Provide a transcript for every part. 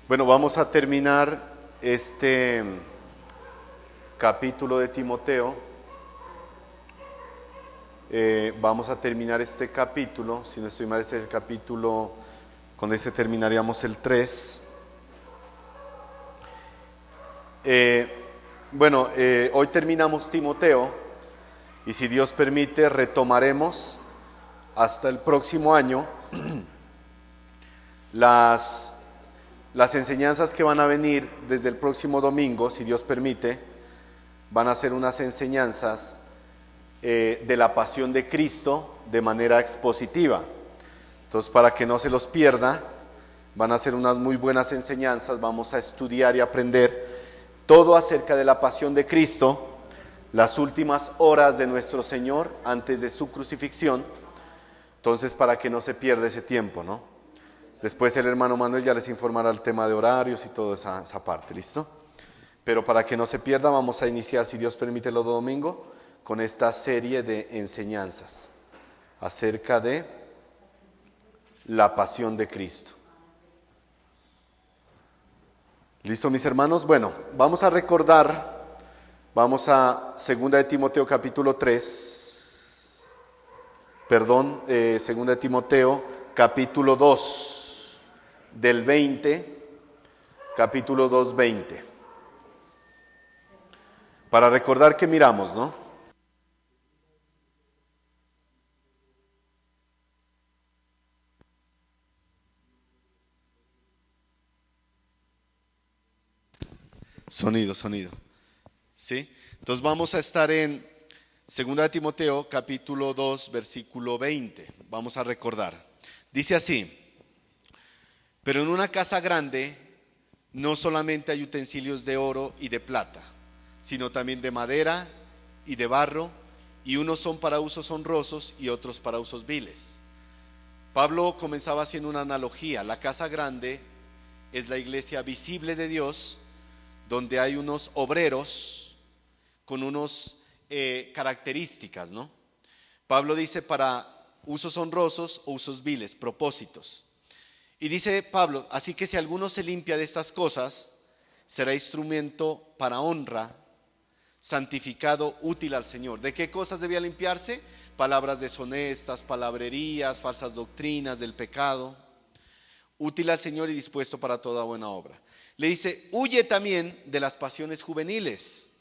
Bueno, vamos a terminar este capítulo de Timoteo. Vamos a terminar este capítulo, si no estoy mal, es el capítulo, con este terminaríamos el 3. Hoy terminamos Timoteo y si Dios permite retomaremos hasta el próximo año las enseñanzas que van a venir desde el próximo domingo, si Dios permite, van a ser unas enseñanzas de la pasión de Cristo de manera expositiva. Entonces, para que no se los pierda, van a ser unas muy buenas enseñanzas. Vamos a estudiar y aprender todo acerca de la pasión de Cristo, las últimas horas de nuestro Señor antes de su crucifixión. Entonces, para que no se pierda ese tiempo, ¿no? Después el hermano Manuel ya les informará el tema de horarios y toda esa parte, ¿listo? Pero para que no se pierda, vamos a iniciar, si Dios permite, el otro domingo con esta serie de enseñanzas acerca de la pasión de Cristo. ¿Listo, mis hermanos? Bueno, vamos a recordar, vamos a 2 de Timoteo capítulo 3, perdón, 2 de Timoteo capítulo 2, del 20, capítulo 2, 20. Para recordar que miramos, ¿no? Sonido. ¿Sí? Entonces vamos a estar en 2 de Timoteo capítulo 2 versículo 20. Vamos a recordar. Dice así: pero en una casa grande no solamente hay utensilios de oro y de plata, sino también de madera y de barro, y unos son para usos honrosos y otros para usos viles. Pablo comenzaba haciendo una analogía. La casa grande es la iglesia visible de Dios, donde hay unos obreros con unas características, ¿no? Pablo dice para usos honrosos o usos viles, propósitos. Y dice Pablo, así que si alguno se limpia de estas cosas, será instrumento para honra, santificado, útil al Señor. ¿De qué cosas debía limpiarse? Palabras deshonestas, palabrerías, falsas doctrinas del pecado. Útil al Señor y dispuesto para toda buena obra. Le dice, huye también de las pasiones juveniles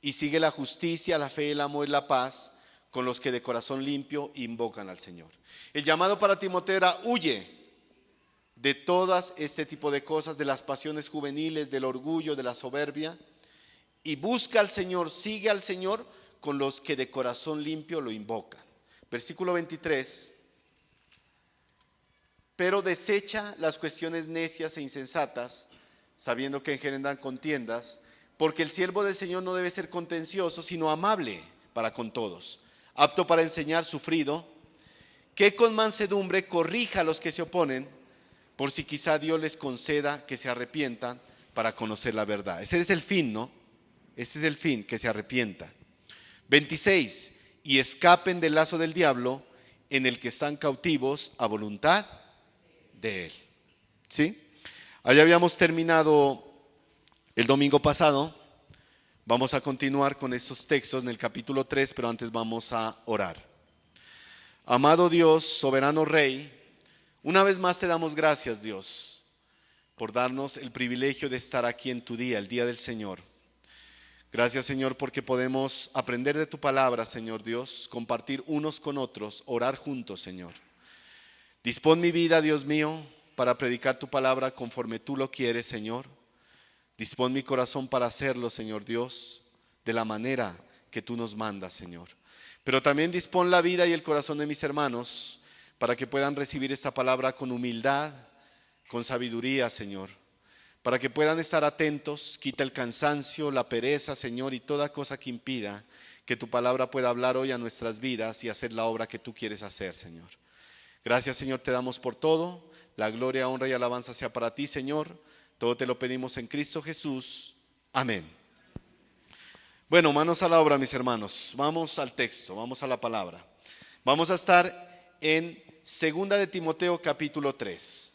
y sigue la justicia, la fe, el amor y la paz con los que de corazón limpio invocan al Señor. El llamado para Timoteo era, huye de todas este tipo de cosas, de las pasiones juveniles, del orgullo, de la soberbia, y busca al Señor, sigue al Señor con los que de corazón limpio lo invocan. Versículo 23. Pero desecha las cuestiones necias e insensatas, sabiendo que engendran contiendas, porque el siervo del Señor no debe ser contencioso, sino amable para con todos, apto para enseñar, sufrido, que con mansedumbre corrija a los que se oponen, por si quizá Dios les conceda que se arrepientan para conocer la verdad. Ese es el fin, ¿no? Ese es el fin, que se arrepientan. 26. Y escapen del lazo del diablo, en el que están cautivos a voluntad de él. ¿Sí? Allá habíamos terminado el domingo pasado. Vamos a continuar con estos textos en el capítulo 3, pero antes vamos a orar. Amado Dios, soberano Rey, una vez más te damos gracias, Dios, por darnos el privilegio de estar aquí en tu día, el día del Señor. Gracias, Señor, porque podemos aprender de tu palabra, Señor Dios, compartir unos con otros, orar juntos, Señor. Dispón mi vida, Dios mío, para predicar tu palabra conforme tú lo quieres, Señor. Dispón mi corazón para hacerlo, Señor Dios, de la manera que tú nos mandas, Señor. Pero también dispón la vida y el corazón de mis hermanos para que puedan recibir esta palabra con humildad, con sabiduría, Señor. Para que puedan estar atentos, quita el cansancio, la pereza, Señor, y toda cosa que impida que tu palabra pueda hablar hoy a nuestras vidas y hacer la obra que tú quieres hacer, Señor. Gracias, Señor, te damos por todo. La gloria, honra y alabanza sea para ti, Señor. Todo te lo pedimos en Cristo Jesús. Amén. Bueno, manos a la obra, mis hermanos. Vamos al texto, vamos a la palabra. Vamos a estar en 2 de Timoteo capítulo 3.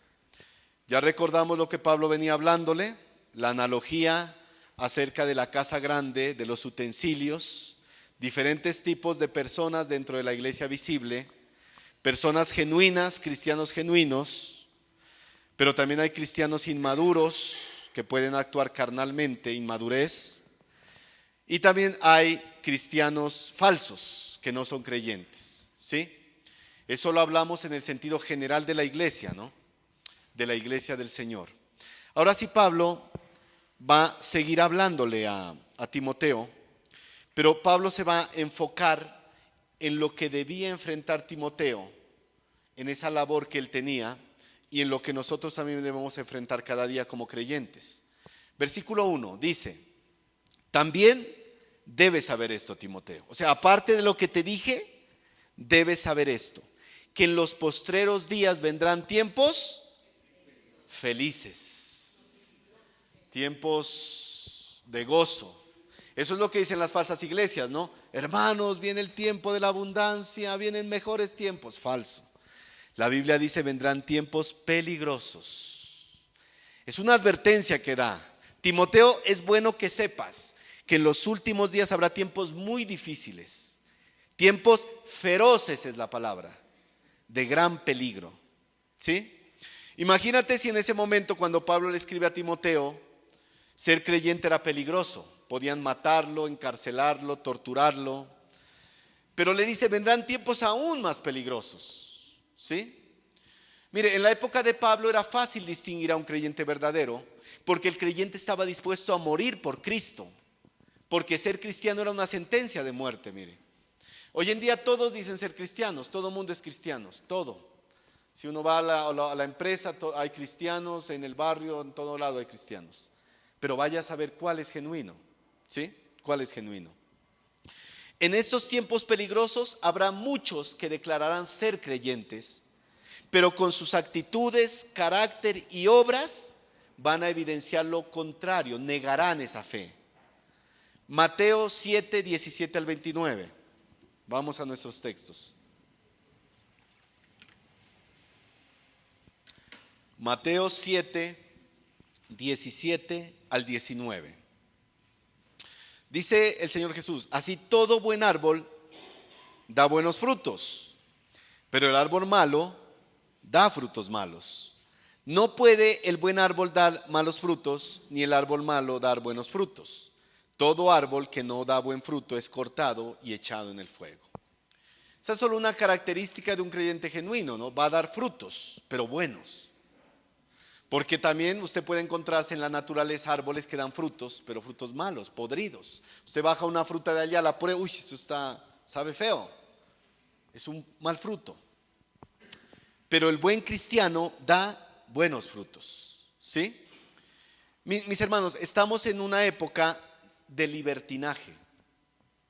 Ya recordamos lo que Pablo venía hablándole, la analogía acerca de la casa grande, de los utensilios, diferentes tipos de personas dentro de la iglesia visible, personas genuinas, cristianos genuinos, pero también hay cristianos inmaduros que pueden actuar carnalmente, inmadurez, y también hay cristianos falsos que no son creyentes, ¿sí? Eso lo hablamos en el sentido general de la iglesia, ¿no? De la iglesia del Señor. Ahora sí, Pablo va a seguir hablándole a Timoteo, pero Pablo se va a enfocar en lo que debía enfrentar Timoteo, en esa labor que él tenía y en lo que nosotros también debemos enfrentar cada día como creyentes. Versículo 1 dice: también debes saber esto, Timoteo. O sea, aparte de lo que te dije, debes saber esto, que en los postreros días vendrán tiempos felices, tiempos de gozo. Eso es lo que dicen las falsas iglesias, ¿no? Hermanos, viene el tiempo de la abundancia, vienen mejores tiempos. Falso. La Biblia dice: vendrán tiempos peligrosos. Es una advertencia que da. Timoteo, es bueno que sepas que en los últimos días habrá tiempos muy difíciles, tiempos feroces es la palabra, de gran peligro, ¿sí? Imagínate si en ese momento, cuando Pablo le escribe a Timoteo, ser creyente era peligroso. Podían matarlo, encarcelarlo, torturarlo. Pero le dice: vendrán tiempos aún más peligrosos, ¿sí? Mire, en la época de Pablo era fácil distinguir a un creyente verdadero, porque el creyente estaba dispuesto a morir por Cristo, porque ser cristiano era una sentencia de muerte, mire. Hoy en día todos dicen ser cristianos, todo el mundo es cristiano, todo. Si uno va a la empresa, hay cristianos, en el barrio, en todo lado hay cristianos. Pero vaya a saber cuál es genuino, ¿sí? ¿Cuál es genuino? En estos tiempos peligrosos habrá muchos que declararán ser creyentes, pero con sus actitudes, carácter y obras van a evidenciar lo contrario, negarán esa fe. Mateo 7, 17 al 29. Vamos a nuestros textos. Mateo 7, 17 al 19. Dice el Señor Jesús: así todo buen árbol da buenos frutos, pero el árbol malo da frutos malos. No puede el buen árbol dar malos frutos, ni el árbol malo dar buenos frutos. Todo árbol que no da buen fruto es cortado y echado en el fuego. Esa es solo una característica de un creyente genuino, ¿no? Va a dar frutos, pero buenos. Porque también usted puede encontrarse en la naturaleza árboles que dan frutos, pero frutos malos, podridos. Usted baja una fruta de allá, la prueba, uy, eso sabe feo. Es un mal fruto. Pero el buen cristiano da buenos frutos, ¿sí? Mis hermanos, estamos en una época de libertinaje,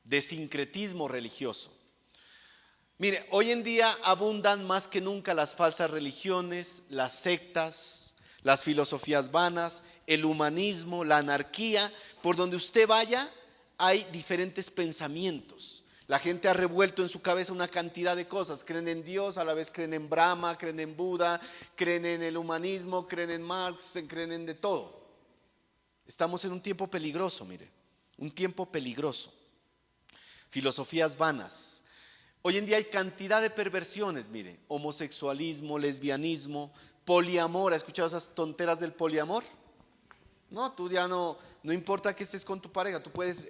de sincretismo religioso. Mire, hoy en día abundan más que nunca las falsas religiones, las sectas, las filosofías vanas, el humanismo, la anarquía. Por donde usted vaya hay diferentes pensamientos. La gente ha revuelto en su cabeza una cantidad de cosas. Creen en Dios, a la vez creen en Brahma, creen en Buda, creen en el humanismo, creen en Marx, creen en de todo. Estamos en un tiempo peligroso, mire, un tiempo peligroso. Filosofías vanas. Hoy en día hay cantidad de perversiones, mire, homosexualismo, lesbianismo, poliamor. ¿Has escuchado esas tonteras del poliamor? No, tú ya no importa que estés con tu pareja, tú puedes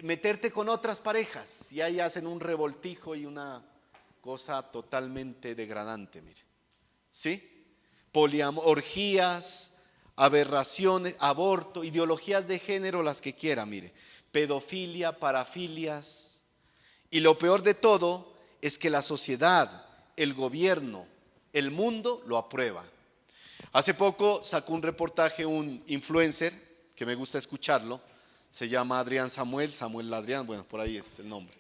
meterte con otras parejas y ahí hacen un revoltijo y una cosa totalmente degradante, mire. ¿Sí? Poliamor, orgías, aberraciones, aborto, ideologías de género, las que quiera, mire. Pedofilia, parafilias. Y lo peor de todo es que la sociedad, el gobierno, el mundo lo aprueba. Hace poco sacó un reportaje un influencer, que me gusta escucharlo, se llama Adrián Samuel Adrián, bueno, por ahí es el nombre.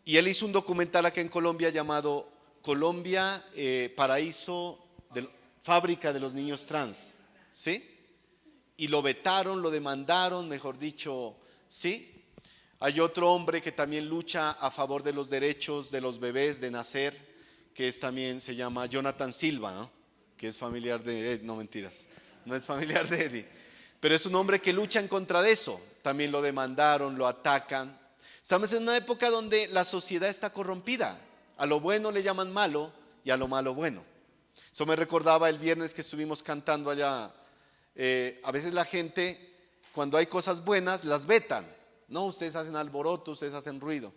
Y él hizo un documental acá en Colombia llamado Colombia, Paraíso, Fábrica de los Niños Trans, ¿sí? Y lo vetaron, lo demandaron, mejor dicho, ¿sí? Hay otro hombre que también lucha a favor de los derechos de los bebés de nacer, que también se llama Jonathan Silva, ¿no? que es familiar de Eddie. No, mentiras, no es familiar de Eddie, pero es un hombre que lucha en contra de eso. También lo demandaron, lo atacan. Estamos en una época donde la sociedad está corrompida. A lo bueno le llaman malo y a lo malo bueno. Eso me recordaba el viernes que estuvimos cantando allá. A veces la gente, cuando hay cosas buenas, las vetan. No, ustedes hacen alboroto, ustedes hacen ruido.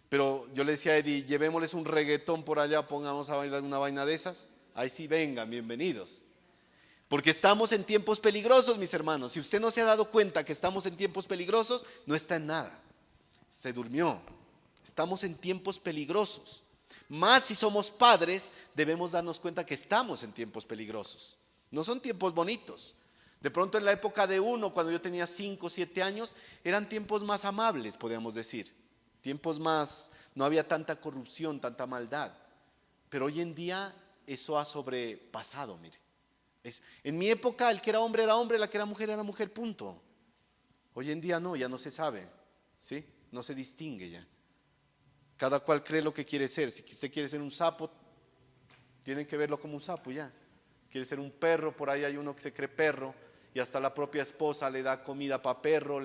Pero yo le decía a Eddie, llevémosles un reggaetón por allá, pongamos a bailar una vaina de esas. Ahí sí, vengan, bienvenidos. Porque estamos en tiempos peligrosos, mis hermanos. Si usted no se ha dado cuenta que estamos en tiempos peligrosos, no está en nada. Se durmió. Estamos en tiempos peligrosos. Más si somos padres, debemos darnos cuenta que estamos en tiempos peligrosos. No son tiempos bonitos. De pronto en la época de uno, cuando yo tenía 5 o 7 años, eran tiempos más amables, podríamos decir. Tiempos más, no había tanta corrupción, tanta maldad. Pero hoy en día eso ha sobrepasado, mire. En mi época el que era hombre, la que era mujer, punto. Hoy en día no, ya no se sabe, ¿sí? No se distingue ya. Cada cual cree lo que quiere ser. Si usted quiere ser un sapo, tienen que verlo como un sapo ya. Quiere ser un perro, por ahí hay uno que se cree perro y hasta la propia esposa le da comida para perro, o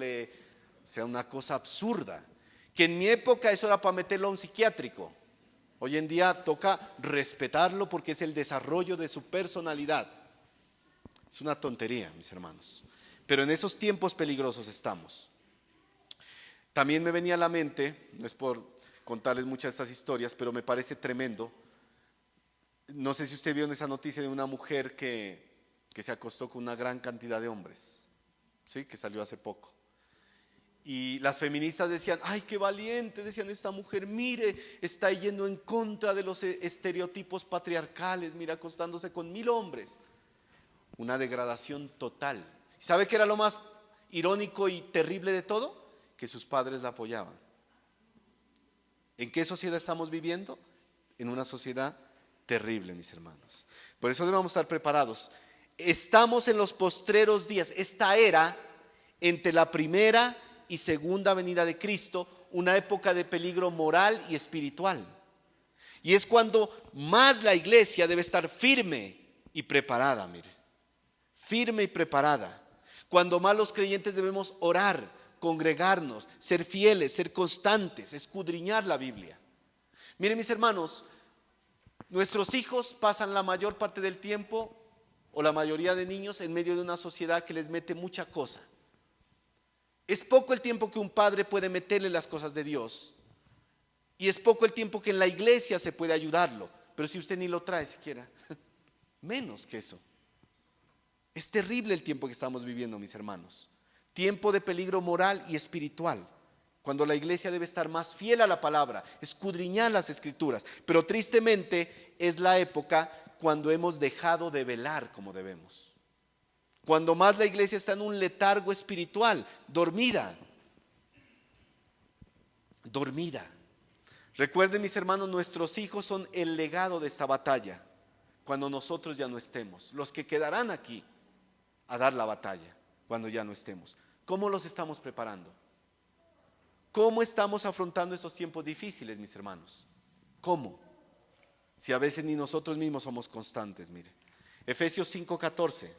sea, una cosa absurda. Que en mi época eso era para meterlo a un psiquiátrico. Hoy en día toca respetarlo porque es el desarrollo de su personalidad. Es una tontería, mis hermanos. Pero en esos tiempos peligrosos estamos. También me venía a la mente, no es por contarles muchas de estas historias, pero me parece tremendo. No sé si usted vio en esa noticia de una mujer que se acostó con una gran cantidad de hombres, ¿sí? Que salió hace poco. Y las feministas decían, ay, qué valiente, decían, esta mujer, mire, está yendo en contra de los estereotipos patriarcales, mira, acostándose con 1000 hombres. Una degradación total. ¿Sabe qué era lo más irónico y terrible de todo? Que sus padres la apoyaban. ¿En qué sociedad estamos viviendo? En una sociedad terrible, mis hermanos. Por eso debemos estar preparados. Estamos en los postreros días, esta era entre la primera y segunda venida de Cristo, una época de peligro moral y espiritual. Y es cuando más la iglesia debe estar firme y preparada, mire. Firme y preparada. Cuando más los creyentes debemos orar, congregarnos, ser fieles, ser constantes, escudriñar la Biblia. Miren, mis hermanos, nuestros hijos pasan la mayor parte del tiempo, o la mayoría de niños, en medio de una sociedad que les mete mucha cosa. Es poco el tiempo que un padre puede meterle las cosas de Dios, y es poco el tiempo que en la iglesia se puede ayudarlo. Pero si usted ni lo trae siquiera, menos que eso. Es terrible el tiempo que estamos viviendo, mis hermanos. Tiempo de peligro moral y espiritual, cuando la iglesia debe estar más fiel a la palabra, escudriñar las escrituras. Pero tristemente es la época cuando hemos dejado de velar como debemos. Cuando más la iglesia está en un letargo espiritual, dormida. Recuerden, mis hermanos, nuestros hijos son el legado de esta batalla, cuando nosotros ya no estemos. Los que quedarán aquí a dar la batalla cuando ya no estemos. ¿Cómo los estamos preparando? ¿Cómo estamos afrontando esos tiempos difíciles, mis hermanos? ¿Cómo? Si a veces ni nosotros mismos somos constantes, mire. Efesios 5:14.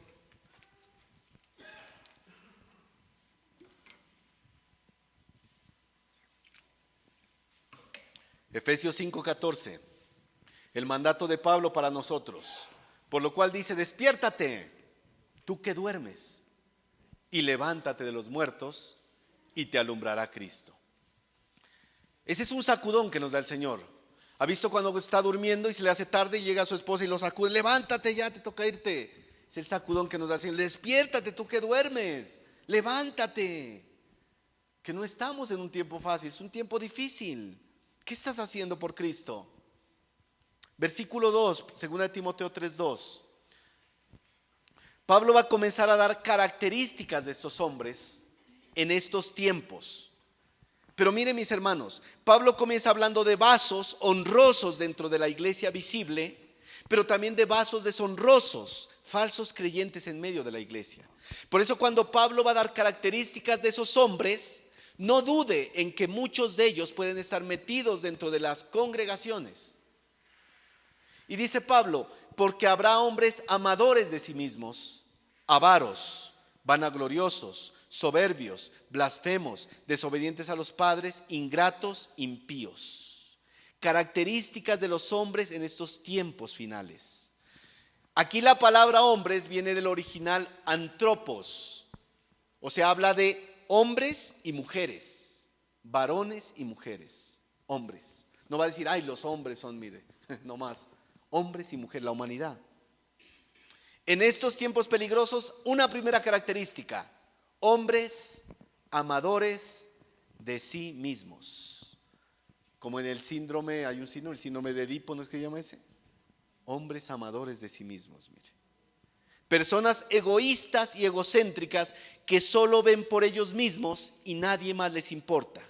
Efesios 5:14. El mandato de Pablo para nosotros. Por lo cual dice, despiértate, tú que duermes, y levántate de los muertos, y te alumbrará Cristo. Ese es un sacudón que nos da el Señor. ¿Ha visto cuando está durmiendo y se le hace tarde y llega su esposa y lo sacude? Levántate ya, te toca irte. Es el sacudón que nos da el Señor. Despiértate, tú que duermes, levántate. Que no estamos en un tiempo fácil, es un tiempo difícil. ¿Qué estás haciendo por Cristo? Versículo 2, 2 Timoteo 3:2. Pablo va a comenzar a dar características de estos hombres en estos tiempos. Pero miren, mis hermanos, Pablo comienza hablando de vasos honrosos dentro de la iglesia visible, pero también de vasos deshonrosos, falsos creyentes en medio de la iglesia. Por eso cuando Pablo va a dar características de esos hombres, no dude en que muchos de ellos pueden estar metidos dentro de las congregaciones. Y dice Pablo, porque habrá hombres amadores de sí mismos, avaros, vanagloriosos, soberbios, blasfemos, desobedientes a los padres, ingratos, impíos. Características de los hombres en estos tiempos finales. Aquí la palabra hombres viene del original antropos, o sea, habla de hombres y mujeres, varones y mujeres, hombres. No va a decir, ay, los hombres son, mire, no más, hombres y mujeres, la humanidad. En estos tiempos peligrosos, una primera característica: hombres amadores de sí mismos. Como en el síndrome, hay un síndrome, el síndrome de Edipo, ¿no es que se llama ese? Hombres amadores de sí mismos, mire. Personas egoístas y egocéntricas que solo ven por ellos mismos y nadie más les importa.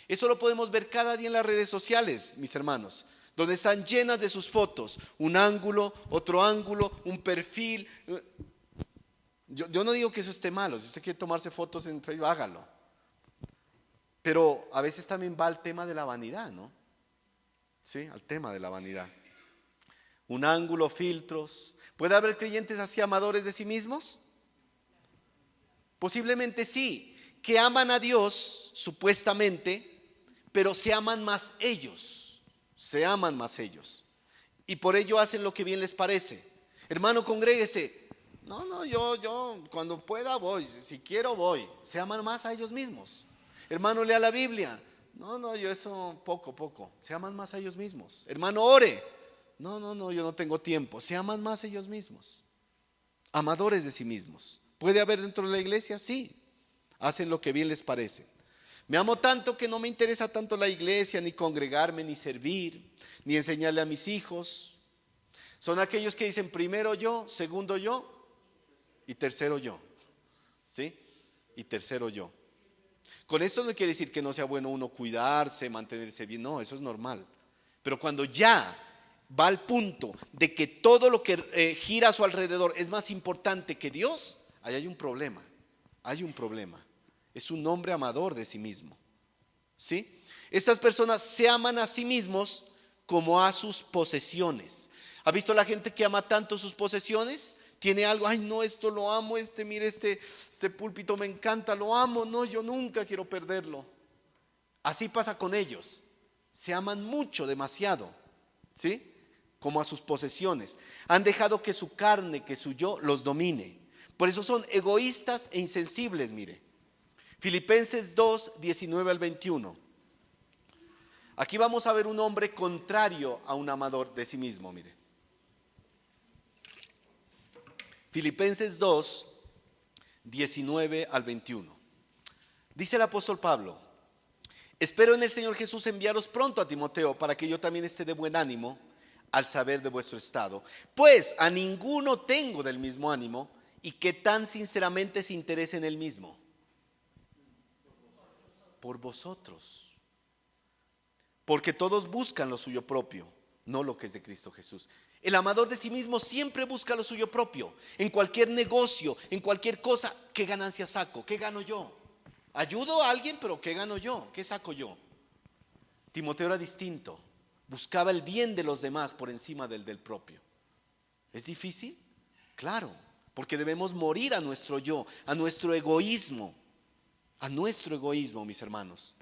Eso lo podemos ver cada día en las redes sociales, mis hermanos, donde están llenas de sus fotos, un ángulo, otro ángulo, un perfil. Yo no digo que eso esté malo. Si usted quiere tomarse fotos en Facebook, hágalo. Pero a veces también va al tema de la vanidad, ¿no? Sí, al tema de la vanidad. Un ángulo, filtros. ¿Puede haber creyentes así amadores de sí mismos? Posiblemente sí, que aman a Dios, supuestamente, pero se aman más ellos. Se aman más ellos. Y por ello hacen lo que bien les parece. Hermano, congréguese. No, yo cuando pueda voy, si quiero voy. Se aman más a ellos mismos. Hermano, lea la Biblia. No, yo eso poco. Se aman más a ellos mismos. Hermano, ore. No, yo no tengo tiempo. Se aman más a ellos mismos. Amadores de sí mismos. ¿Puede haber dentro de la iglesia? Sí. Hacen lo que bien les parece. Me amo tanto que no me interesa tanto la iglesia, ni congregarme, ni servir, ni enseñarle a mis hijos. Son aquellos que dicen primero yo, segundo yo y tercero yo. ¿Sí? Y tercero yo. Con esto no quiere decir que no sea bueno uno cuidarse, mantenerse bien. No, eso es normal. Pero cuando ya va al punto de que todo lo que gira a su alrededor es más importante que Dios, ahí hay un problema. Hay un problema. Es un hombre amador de sí mismo. ¿Sí? Estas personas se aman a sí mismos como a sus posesiones. ¿Ha visto la gente que ama tanto sus posesiones? Tiene algo, ay no, esto lo amo, mire este púlpito me encanta, lo amo, no, yo nunca quiero perderlo. Así pasa con ellos. Se aman mucho, demasiado. ¿Sí? Como a sus posesiones. Han dejado que su carne, que su yo los domine. Por eso son egoístas e insensibles, mire. Filipenses 2, 19 al 21. Aquí vamos a ver un hombre contrario a un amador de sí mismo, mire. Filipenses 2, 19 al 21. Dice el apóstol Pablo: espero en el Señor Jesús enviaros pronto a Timoteo, para que yo también esté de buen ánimo al saber de vuestro estado. Pues a ninguno tengo del mismo ánimo, y que tan sinceramente se interese en el mismo. Por vosotros. Porque todos buscan lo suyo propio, no lo que es de Cristo Jesús. El amador de sí mismo siempre busca lo suyo propio. En cualquier negocio, en cualquier cosa, ¿qué ganancia saco? ¿Qué gano yo? Ayudo a alguien, pero ¿qué gano yo? ¿Qué saco yo? Timoteo era distinto. Buscaba el bien de los demás por encima del propio. ¿Es difícil? Claro, porque debemos morir a nuestro yo, a nuestro egoísmo. A nuestro egoísmo, mis hermanos.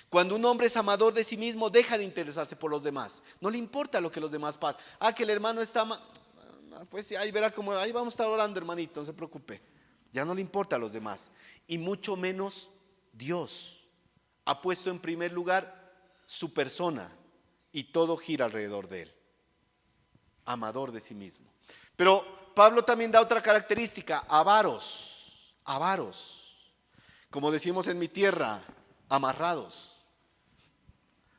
Cuando un hombre es amador de sí mismo, deja de interesarse por los demás. No le importa lo que los demás pasan. Que el hermano está pues sí, ahí verá cómo, ahí vamos a estar orando, hermanito, no se preocupe. Ya no le importa a los demás. Y mucho menos Dios. Ha puesto en primer lugar su persona y todo gira alrededor de él. Amador de sí mismo. Pero Pablo también da otra característica: avaros. Avaros. Como decimos en mi tierra, amarrados.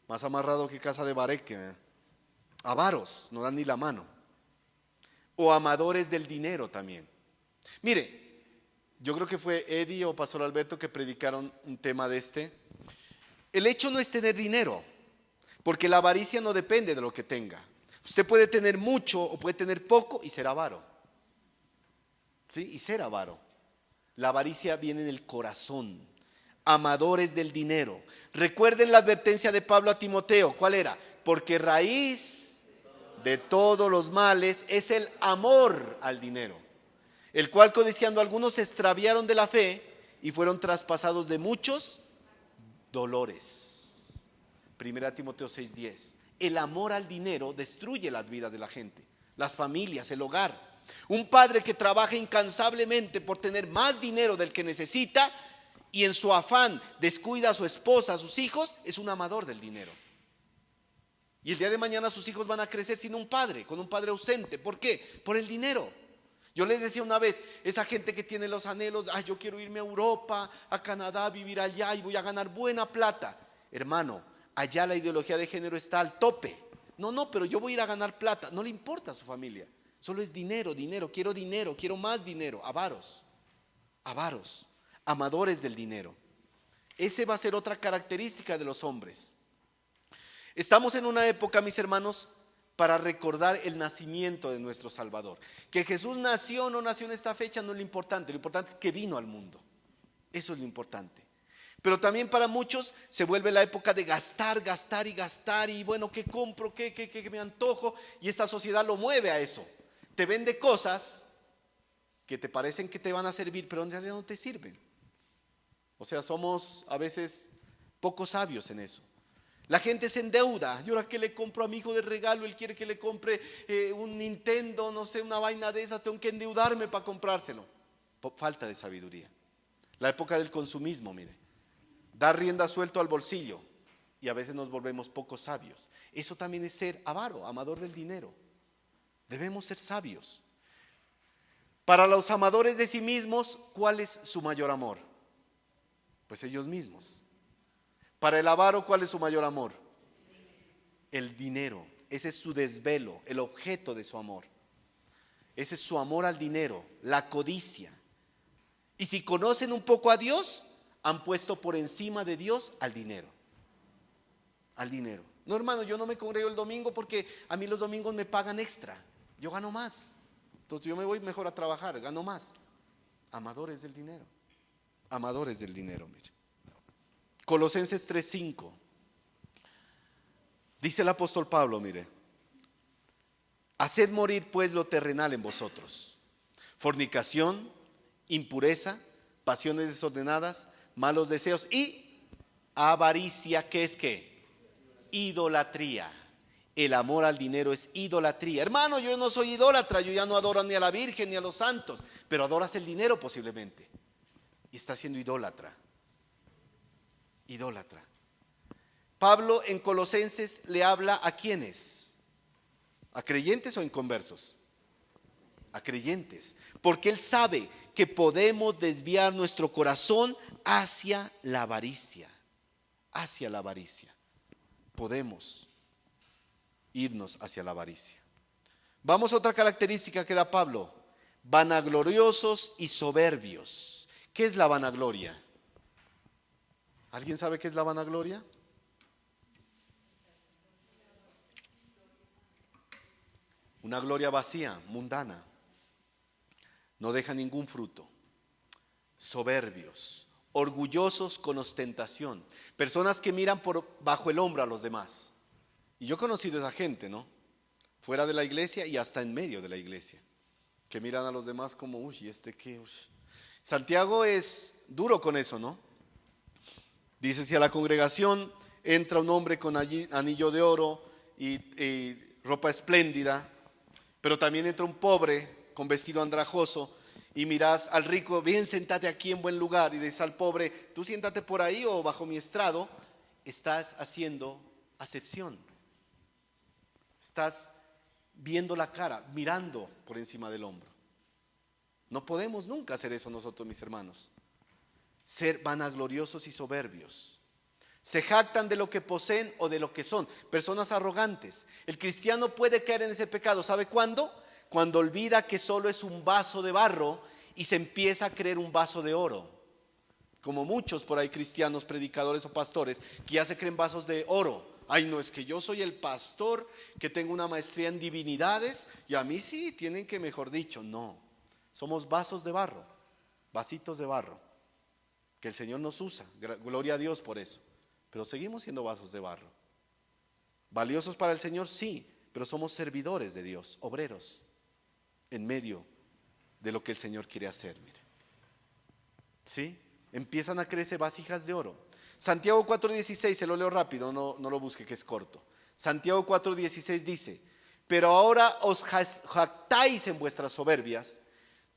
Más amarrado que casa de bareque. Avaros, no dan ni la mano. O amadores del dinero también. Mire, yo creo que fue Eddie o Pastor Alberto que predicaron un tema de este. El hecho no es tener dinero, porque la avaricia no depende de lo que tenga. Usted puede tener mucho o puede tener poco y ser avaro. ¿Sí? Y ser avaro. La avaricia viene en el corazón. Amadores del dinero. Recuerden la advertencia de Pablo a Timoteo. ¿Cuál era? Porque raíz de todos los males es el amor al dinero, el cual codiciando algunos se extraviaron de la fe y fueron traspasados de muchos dolores. Primera Timoteo 6:10. El amor al dinero destruye las vidas de la gente, las familias, el hogar. Un padre que trabaja incansablemente por tener más dinero del que necesita y en su afán descuida a su esposa, a sus hijos, es un amador del dinero. Y el día de mañana sus hijos van a crecer sin un padre, con un padre ausente. ¿Por qué? Por el dinero. Yo les decía una vez, esa gente que tiene los anhelos, yo quiero irme a Europa, a Canadá, vivir allá y voy a ganar buena plata. Hermano, allá la ideología de género está al tope. No, pero yo voy a ir a ganar plata. No le importa a su familia. Solo es dinero, quiero más dinero. Avaros, amadores del dinero. Ese va a ser otra característica de los hombres. Estamos en una época, mis hermanos, para recordar el nacimiento de nuestro Salvador. Que Jesús nació o no nació en esta fecha no es lo importante es que vino al mundo. Eso es lo importante. Pero también para muchos se vuelve la época de gastar y bueno, ¿qué compro? ¿Qué me antojo? Y esta sociedad lo mueve a eso. Te vende cosas que te parecen que te van a servir, pero en realidad no te sirven. O sea, somos a veces poco sabios en eso. La gente se endeuda. ¿Y ahora qué le compro a mi hijo de regalo? Él quiere que le compre un Nintendo, no sé, una vaina de esas. Tengo que endeudarme para comprárselo. Falta de sabiduría. La época del consumismo, mire. Dar rienda suelto al bolsillo. Y a veces nos volvemos poco sabios. Eso también es ser avaro, amador del dinero. Debemos ser sabios. Para los amadores de sí mismos, ¿cuál es su mayor amor? Pues ellos mismos. Para el avaro, ¿cuál es su mayor amor? El dinero. Ese es su desvelo, el objeto de su amor. Ese es su amor al dinero, la codicia. Y si conocen un poco a Dios, han puesto por encima de Dios al dinero. Al dinero. No, hermano, yo no me congrego el domingo porque a mí los domingos me pagan extra. Yo gano más. Entonces yo me voy mejor a trabajar, gano más. Amadores del dinero. Amadores del dinero, mire. Colosenses 3:5. Dice el apóstol Pablo, mire. Haced morir pues lo terrenal en vosotros. Fornicación, impureza, pasiones desordenadas, malos deseos y avaricia, ¿qué es qué? Idolatría. El amor al dinero es idolatría. Hermano, yo no soy idólatra, yo ya no adoro ni a la Virgen ni a los santos, pero adoras el dinero posiblemente. Y estás siendo idólatra. Idólatra. Pablo en Colosenses le habla a ¿quiénes? ¿A creyentes o inconversos? A creyentes, porque él sabe que podemos desviar nuestro corazón hacia la avaricia. Hacia la avaricia. Podemos irnos hacia la avaricia. Vamos a otra característica que da Pablo: vanagloriosos y soberbios. ¿Qué es la vanagloria? ¿Alguien sabe qué es la vanagloria? Una gloria vacía, mundana. No deja ningún fruto. Soberbios, orgullosos con ostentación. Personas que miran por bajo el hombro a los demás. Y yo he conocido a esa gente, ¿no? Fuera de la iglesia y hasta en medio de la iglesia. Que miran a los demás como, uy, ¿y este qué? Uy. Santiago es duro con eso, ¿no? Dice, si a la congregación entra un hombre con anillo de oro y ropa espléndida, pero también entra un pobre con vestido andrajoso, y miras al rico, bien, sentate aquí en buen lugar, y dices al pobre, tú siéntate por ahí o bajo mi estrado, estás haciendo acepción. Estás viendo la cara, mirando por encima del hombro. No podemos nunca hacer eso nosotros, mis hermanos. Ser vanagloriosos y soberbios. Se jactan de lo que poseen o de lo que son. Personas arrogantes. El cristiano puede caer en ese pecado. ¿Sabe cuándo? Cuando olvida que solo es un vaso de barro y se empieza a creer un vaso de oro. Como muchos por ahí cristianos, predicadores o pastores que ya se creen vasos de oro. Ay, no, es que yo soy el pastor que tengo una maestría en divinidades y a mí sí tienen que, mejor dicho, no. Somos vasos de barro, vasitos de barro, que el Señor nos usa, gloria a Dios por eso, pero seguimos siendo vasos de barro. ¿Valiosos para el Señor? Sí, pero somos servidores de Dios, obreros, en medio de lo que el Señor quiere hacer, mire. ¿Sí? Empiezan a crecer vasijas de oro. Santiago 4:16, se lo leo rápido, no lo busque que es corto. Santiago 4:16 dice: pero ahora os jactáis en vuestras soberbias,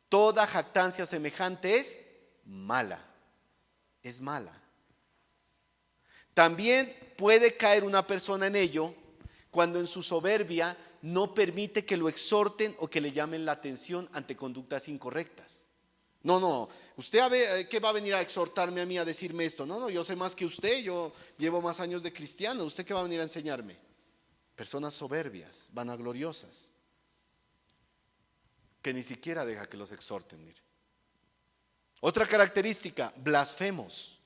toda jactancia semejante es mala. Es mala. También puede caer una persona en ello cuando en su soberbia no permite que lo exhorten o que le llamen la atención ante conductas incorrectas. No, usted ¿qué va a venir a exhortarme a mí a decirme esto? No, yo sé más que usted, yo llevo más años de cristiano, ¿usted qué va a venir a enseñarme? Personas soberbias, vanagloriosas, que ni siquiera deja que los exhorten, mire. Otra característica, blasfemos,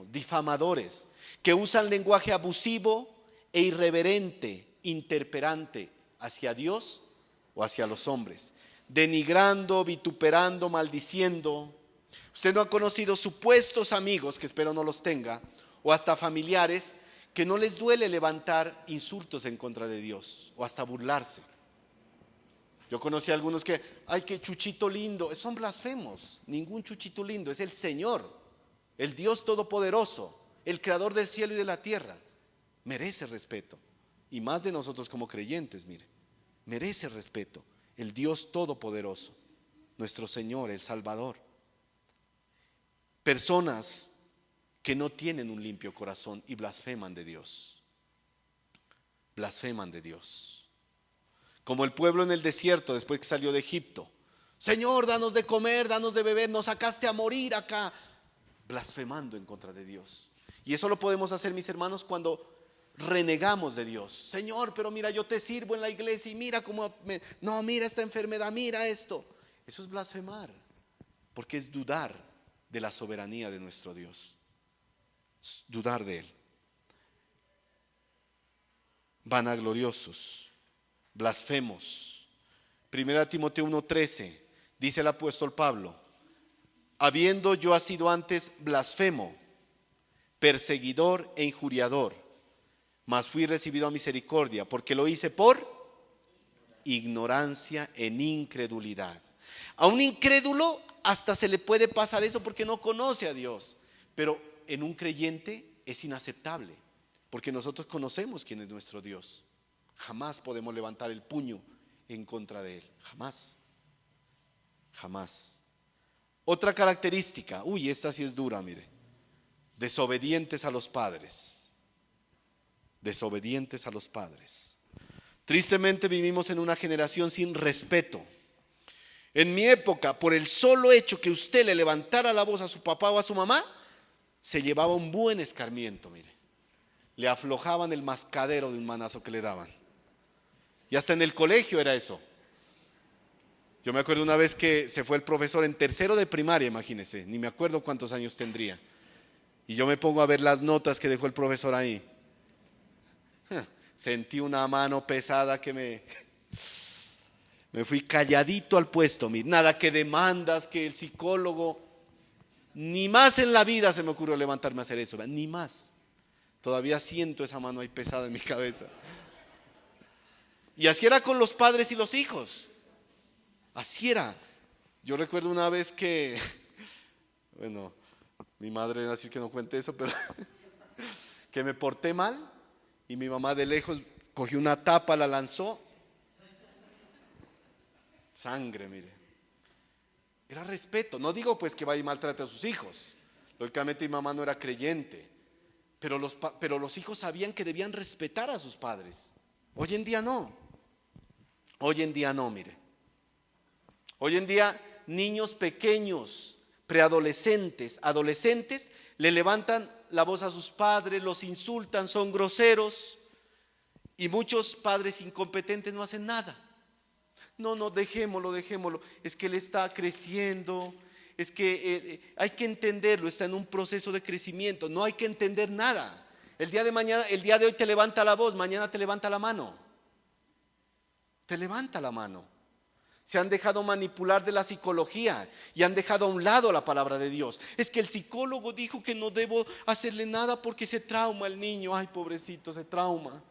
difamadores, que usan lenguaje abusivo e irreverente, interperante hacia Dios o hacia los hombres, denigrando, vituperando, maldiciendo. Usted no ha conocido supuestos amigos, que espero no los tenga, o hasta familiares, que no les duele levantar insultos en contra de Dios o hasta burlarse. Yo conocí a algunos que, ay, qué chuchito lindo, son blasfemos. Ningún chuchito lindo, es el Señor, el Dios todopoderoso, el creador del cielo y de la tierra. Merece respeto, y más de nosotros como creyentes, mire, merece respeto, el Dios todopoderoso, nuestro Señor, el Salvador. Personas que no tienen un limpio corazón y blasfeman de Dios. Blasfeman de Dios. Como el pueblo en el desierto después que salió de Egipto. Señor, danos de comer, danos de beber, nos sacaste a morir acá. Blasfemando en contra de Dios. Y eso lo podemos hacer, mis hermanos, cuando renegamos de Dios. Señor, pero mira, yo te sirvo en la iglesia y mira cómo no, mira esta enfermedad, mira esto. Eso es blasfemar, porque es dudar de la soberanía de nuestro Dios. Dudar de Él. Vanagloriosos, blasfemos. 1 Timoteo 1:13 dice el apóstol Pablo: habiendo yo sido antes blasfemo, perseguidor e injuriador, mas fui recibido a misericordia, porque lo hice por ignorancia en incredulidad. A un incrédulo hasta se le puede pasar eso porque no conoce a Dios, pero en un creyente es inaceptable, porque nosotros conocemos quién es nuestro Dios. Jamás podemos levantar el puño en contra de Él, jamás, jamás. Otra característica, esta sí es dura, mire: desobedientes a los padres. Desobedientes a los padres. Tristemente vivimos en una generación sin respeto. En mi época, por el solo hecho que usted le levantara la voz a su papá o a su mamá, se llevaba un buen escarmiento, mire. Le aflojaban el mascadero de un manazo que le daban. Y hasta en el colegio era eso. Yo me acuerdo una vez que se fue el profesor en tercero de primaria, imagínense, ni me acuerdo cuántos años tendría. Y yo me pongo a ver las notas que dejó el profesor ahí. Sentí una mano pesada que me fui calladito al puesto. Nada que demandas, que el psicólogo. Ni más en la vida se me ocurrió levantarme a hacer eso, ni más. Todavía siento esa mano ahí pesada en mi cabeza. Y así era con los padres y los hijos. Así era. Yo recuerdo una vez que, bueno, mi madre va a decir que no cuente eso, pero que me porté mal y mi mamá de lejos cogió una tapa, la lanzó. Sangre, mire. Era respeto. No digo pues que vaya y maltrate a sus hijos. Lógicamente mi mamá no era creyente, pero los hijos sabían que debían respetar a sus padres. Hoy en día no. Hoy en día no, mire. Hoy en día niños pequeños, preadolescentes, adolescentes, le levantan la voz a sus padres, los insultan, son groseros, y muchos padres incompetentes no hacen nada. No, dejémoslo, es que él está creciendo, es que hay que entenderlo, está en un proceso de crecimiento, no hay que entender nada. El día de hoy te levanta la voz, mañana te levanta la mano. Te levanta la mano. Se han dejado manipular de la psicología y han dejado a un lado la palabra de Dios. Es que el psicólogo dijo que no debo hacerle nada porque se trauma el niño. Ay, pobrecito, se trauma.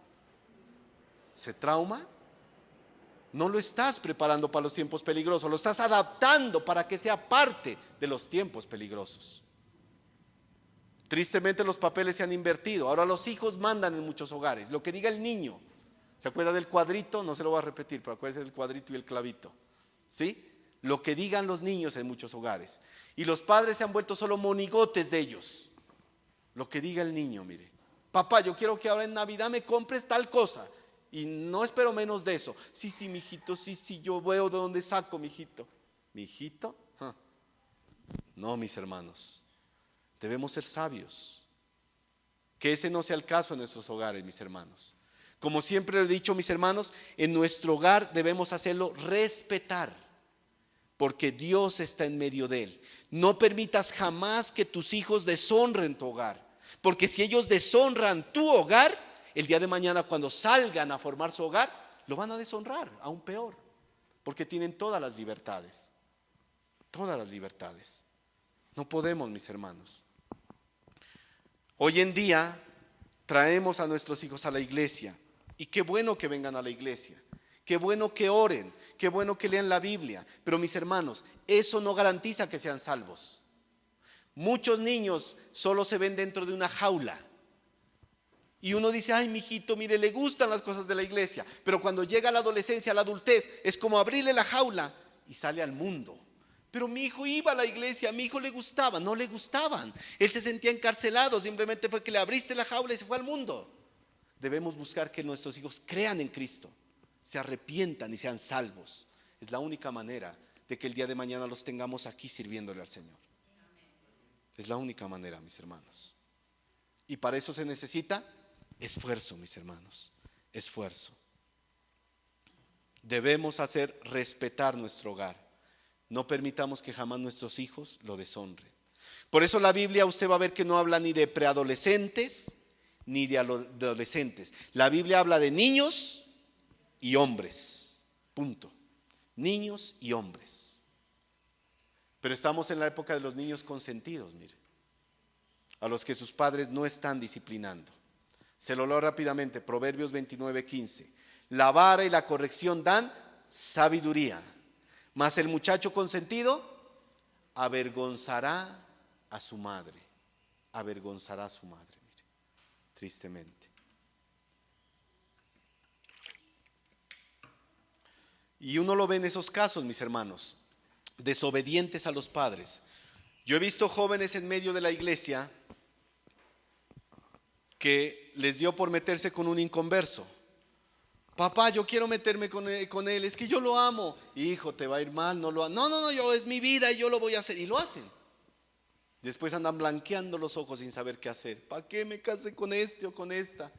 ¿Se trauma? No lo estás preparando para los tiempos peligrosos, lo estás adaptando para que sea parte de los tiempos peligrosos. Tristemente los papeles se han invertido. Ahora los hijos mandan en muchos hogares. Lo que diga el niño. ¿Se acuerda del cuadrito? No se lo voy a repetir, pero acuérdese del cuadrito y el clavito. ¿Sí? Lo que digan los niños en muchos hogares. Y los padres se han vuelto solo monigotes de ellos. Lo que diga el niño, mire. Papá, yo quiero que ahora en Navidad me compres tal cosa. Y no espero menos de eso. Sí, mijito, sí, yo veo de dónde saco, mijito. ¿Mijito? No, mis hermanos. Debemos ser sabios. Que ese no sea el caso en nuestros hogares, mis hermanos. Como siempre he dicho, mis hermanos, en nuestro hogar debemos hacerlo respetar, porque Dios está en medio de él. No permitas jamás que tus hijos deshonren tu hogar, porque si ellos deshonran tu hogar, el día de mañana cuando salgan a formar su hogar, lo van a deshonrar, aún peor, porque tienen todas las libertades. Todas las libertades. No podemos, mis hermanos. Hoy en día traemos a nuestros hijos a la iglesia. Y qué bueno que vengan a la iglesia, qué bueno que oren, qué bueno que lean la Biblia. Pero mis hermanos, eso no garantiza que sean salvos. Muchos niños solo se ven dentro de una jaula. Y uno dice, ay, mijito, mire, le gustan las cosas de la iglesia. Pero cuando llega la adolescencia, la adultez, es como abrirle la jaula y sale al mundo. Pero mi hijo iba a la iglesia, a mi hijo le gustaba. No le gustaban. Él se sentía encarcelado, simplemente fue que le abriste la jaula y se fue al mundo. Debemos buscar que nuestros hijos crean en Cristo, se arrepientan y sean salvos. Es la única manera de que el día de mañana los tengamos aquí sirviéndole al Señor. Es la única manera, mis hermanos. Y para eso se necesita esfuerzo, mis hermanos, esfuerzo. Debemos hacer respetar nuestro hogar. No permitamos que jamás nuestros hijos lo deshonren. Por eso la Biblia usted va a ver que no habla ni de preadolescentes ni de adolescentes. La Biblia habla de niños y hombres. Punto. Niños y hombres. Pero estamos en la época de los niños consentidos, mire, a los que sus padres no están disciplinando. Se lo leo rápidamente, Proverbios 29:15. La vara y la corrección dan sabiduría, mas el muchacho consentido avergonzará a su madre. Avergonzará a su madre, mire, tristemente. Y uno lo ve en esos casos, mis hermanos, desobedientes a los padres. Yo he visto jóvenes en medio de la iglesia que les dio por meterse con un inconverso. Papá, yo quiero meterme con él, es que yo lo amo. Hijo, te va a ir mal, no lo hagas. No, yo es mi vida y yo lo voy a hacer. Y lo hacen. Después andan blanqueando los ojos sin saber qué hacer. ¿Para qué me casé con este o con esta?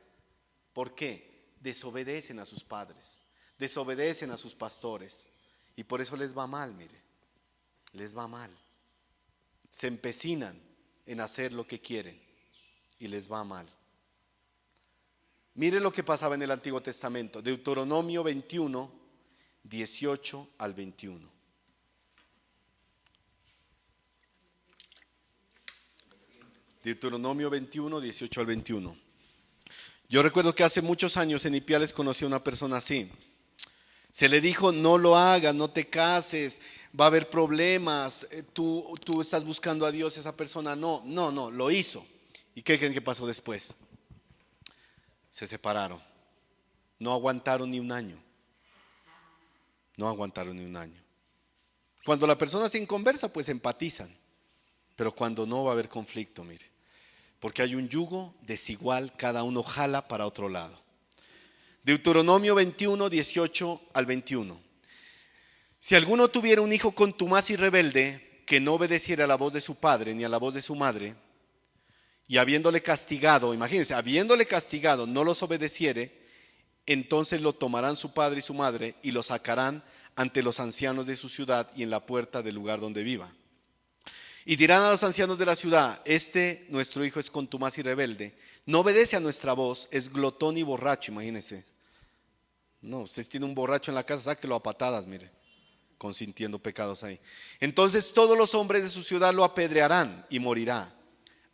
¿Por qué? Desobedecen a sus padres, desobedecen a sus pastores. Y por eso les va mal, mire. Les va mal. Se empecinan en hacer lo que quieren y les va mal. Mire lo que pasaba en el Antiguo Testamento, Deuteronomio 21, 18 al 21. Deuteronomio 21, 18 al 21. Yo recuerdo que hace muchos años en Ipiales conocí a una persona así. Se le dijo, no lo hagas, no te cases, va a haber problemas, tú estás buscando a Dios, esa persona no, lo hizo. ¿Y qué creen que pasó después? Se separaron. No aguantaron ni un año. No aguantaron ni un año. Cuando la persona se inconversa, pues empatizan. Pero cuando no, va a haber conflicto, mire. Porque hay un yugo desigual, cada uno jala para otro lado. Deuteronomio 21, 18 al 21. Si alguno tuviera un hijo contumaz y rebelde, que no obedeciera a la voz de su padre ni a la voz de su madre, y habiéndole castigado, imagínense, habiéndole castigado, no los obedeciere, entonces lo tomarán su padre y su madre y lo sacarán ante los ancianos de su ciudad y en la puerta del lugar donde viva. Y dirán a los ancianos de la ciudad, nuestro hijo es contumaz y rebelde, no obedece a nuestra voz, es glotón y borracho, imagínense. No, usted tiene un borracho en la casa, sáquelo a patadas, mire, consintiendo pecados ahí. Entonces todos los hombres de su ciudad lo apedrearán y morirá.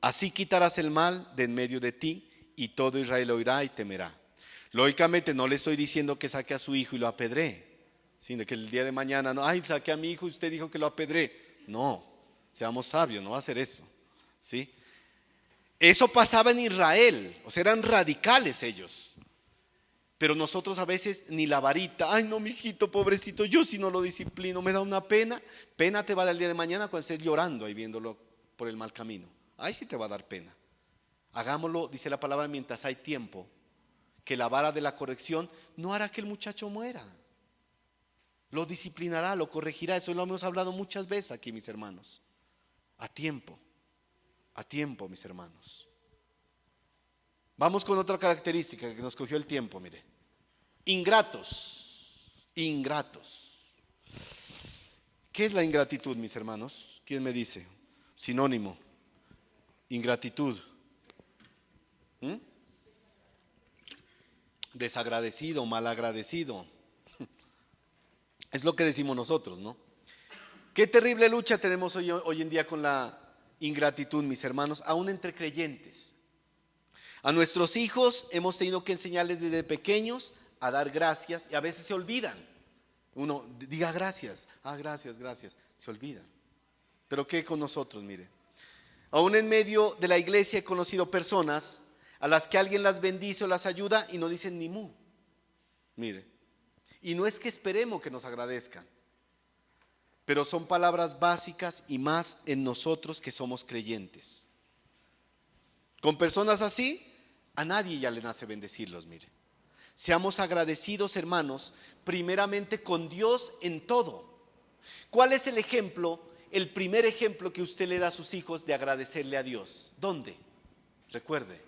Así quitarás el mal de en medio de ti y todo Israel oirá y temerá. Lógicamente no le estoy diciendo que saque a su hijo y lo apedree, sino que el día de mañana no, ay, saqué a mi hijo y usted dijo que lo apedree. No, seamos sabios, no va a hacer eso, ¿sí? Eso pasaba en Israel, o sea, eran radicales ellos. Pero nosotros a veces ni la varita, ay no, mijito, pobrecito, yo si no lo disciplino, me da una pena. Pena te va a dar el día de mañana cuando estés llorando ahí viéndolo por el mal camino. Ahí sí te va a dar pena. Hagámoslo, dice la palabra, mientras hay tiempo, que la vara de la corrección no hará que el muchacho muera. Lo disciplinará, lo corregirá. Eso lo hemos hablado muchas veces aquí, mis hermanos. A tiempo, mis hermanos. Vamos con otra característica que nos cogió el tiempo, mire. Ingratos. ¿Qué es la ingratitud, mis hermanos? ¿Quién me dice? Sinónimo. Ingratitud. Desagradecido, malagradecido. Es lo que decimos nosotros, ¿no? Qué terrible lucha tenemos hoy en día con la ingratitud, mis hermanos, aún entre creyentes. A nuestros hijos hemos tenido que enseñarles desde pequeños a dar gracias y a veces se olvidan. Uno diga gracias, gracias, se olvidan. Pero ¿qué con nosotros? Mire, aún en medio de la iglesia he conocido personas a las que alguien las bendice o las ayuda y no dicen ni mu. Mire, y no es que esperemos que nos agradezcan, pero son palabras básicas y más en nosotros que somos creyentes. Con personas así, a nadie ya le nace bendecirlos, mire. Seamos agradecidos, hermanos, primeramente con Dios en todo. ¿Cuál es el ejemplo, el primer ejemplo que usted le da a sus hijos de agradecerle a Dios? ¿Dónde? Recuerde.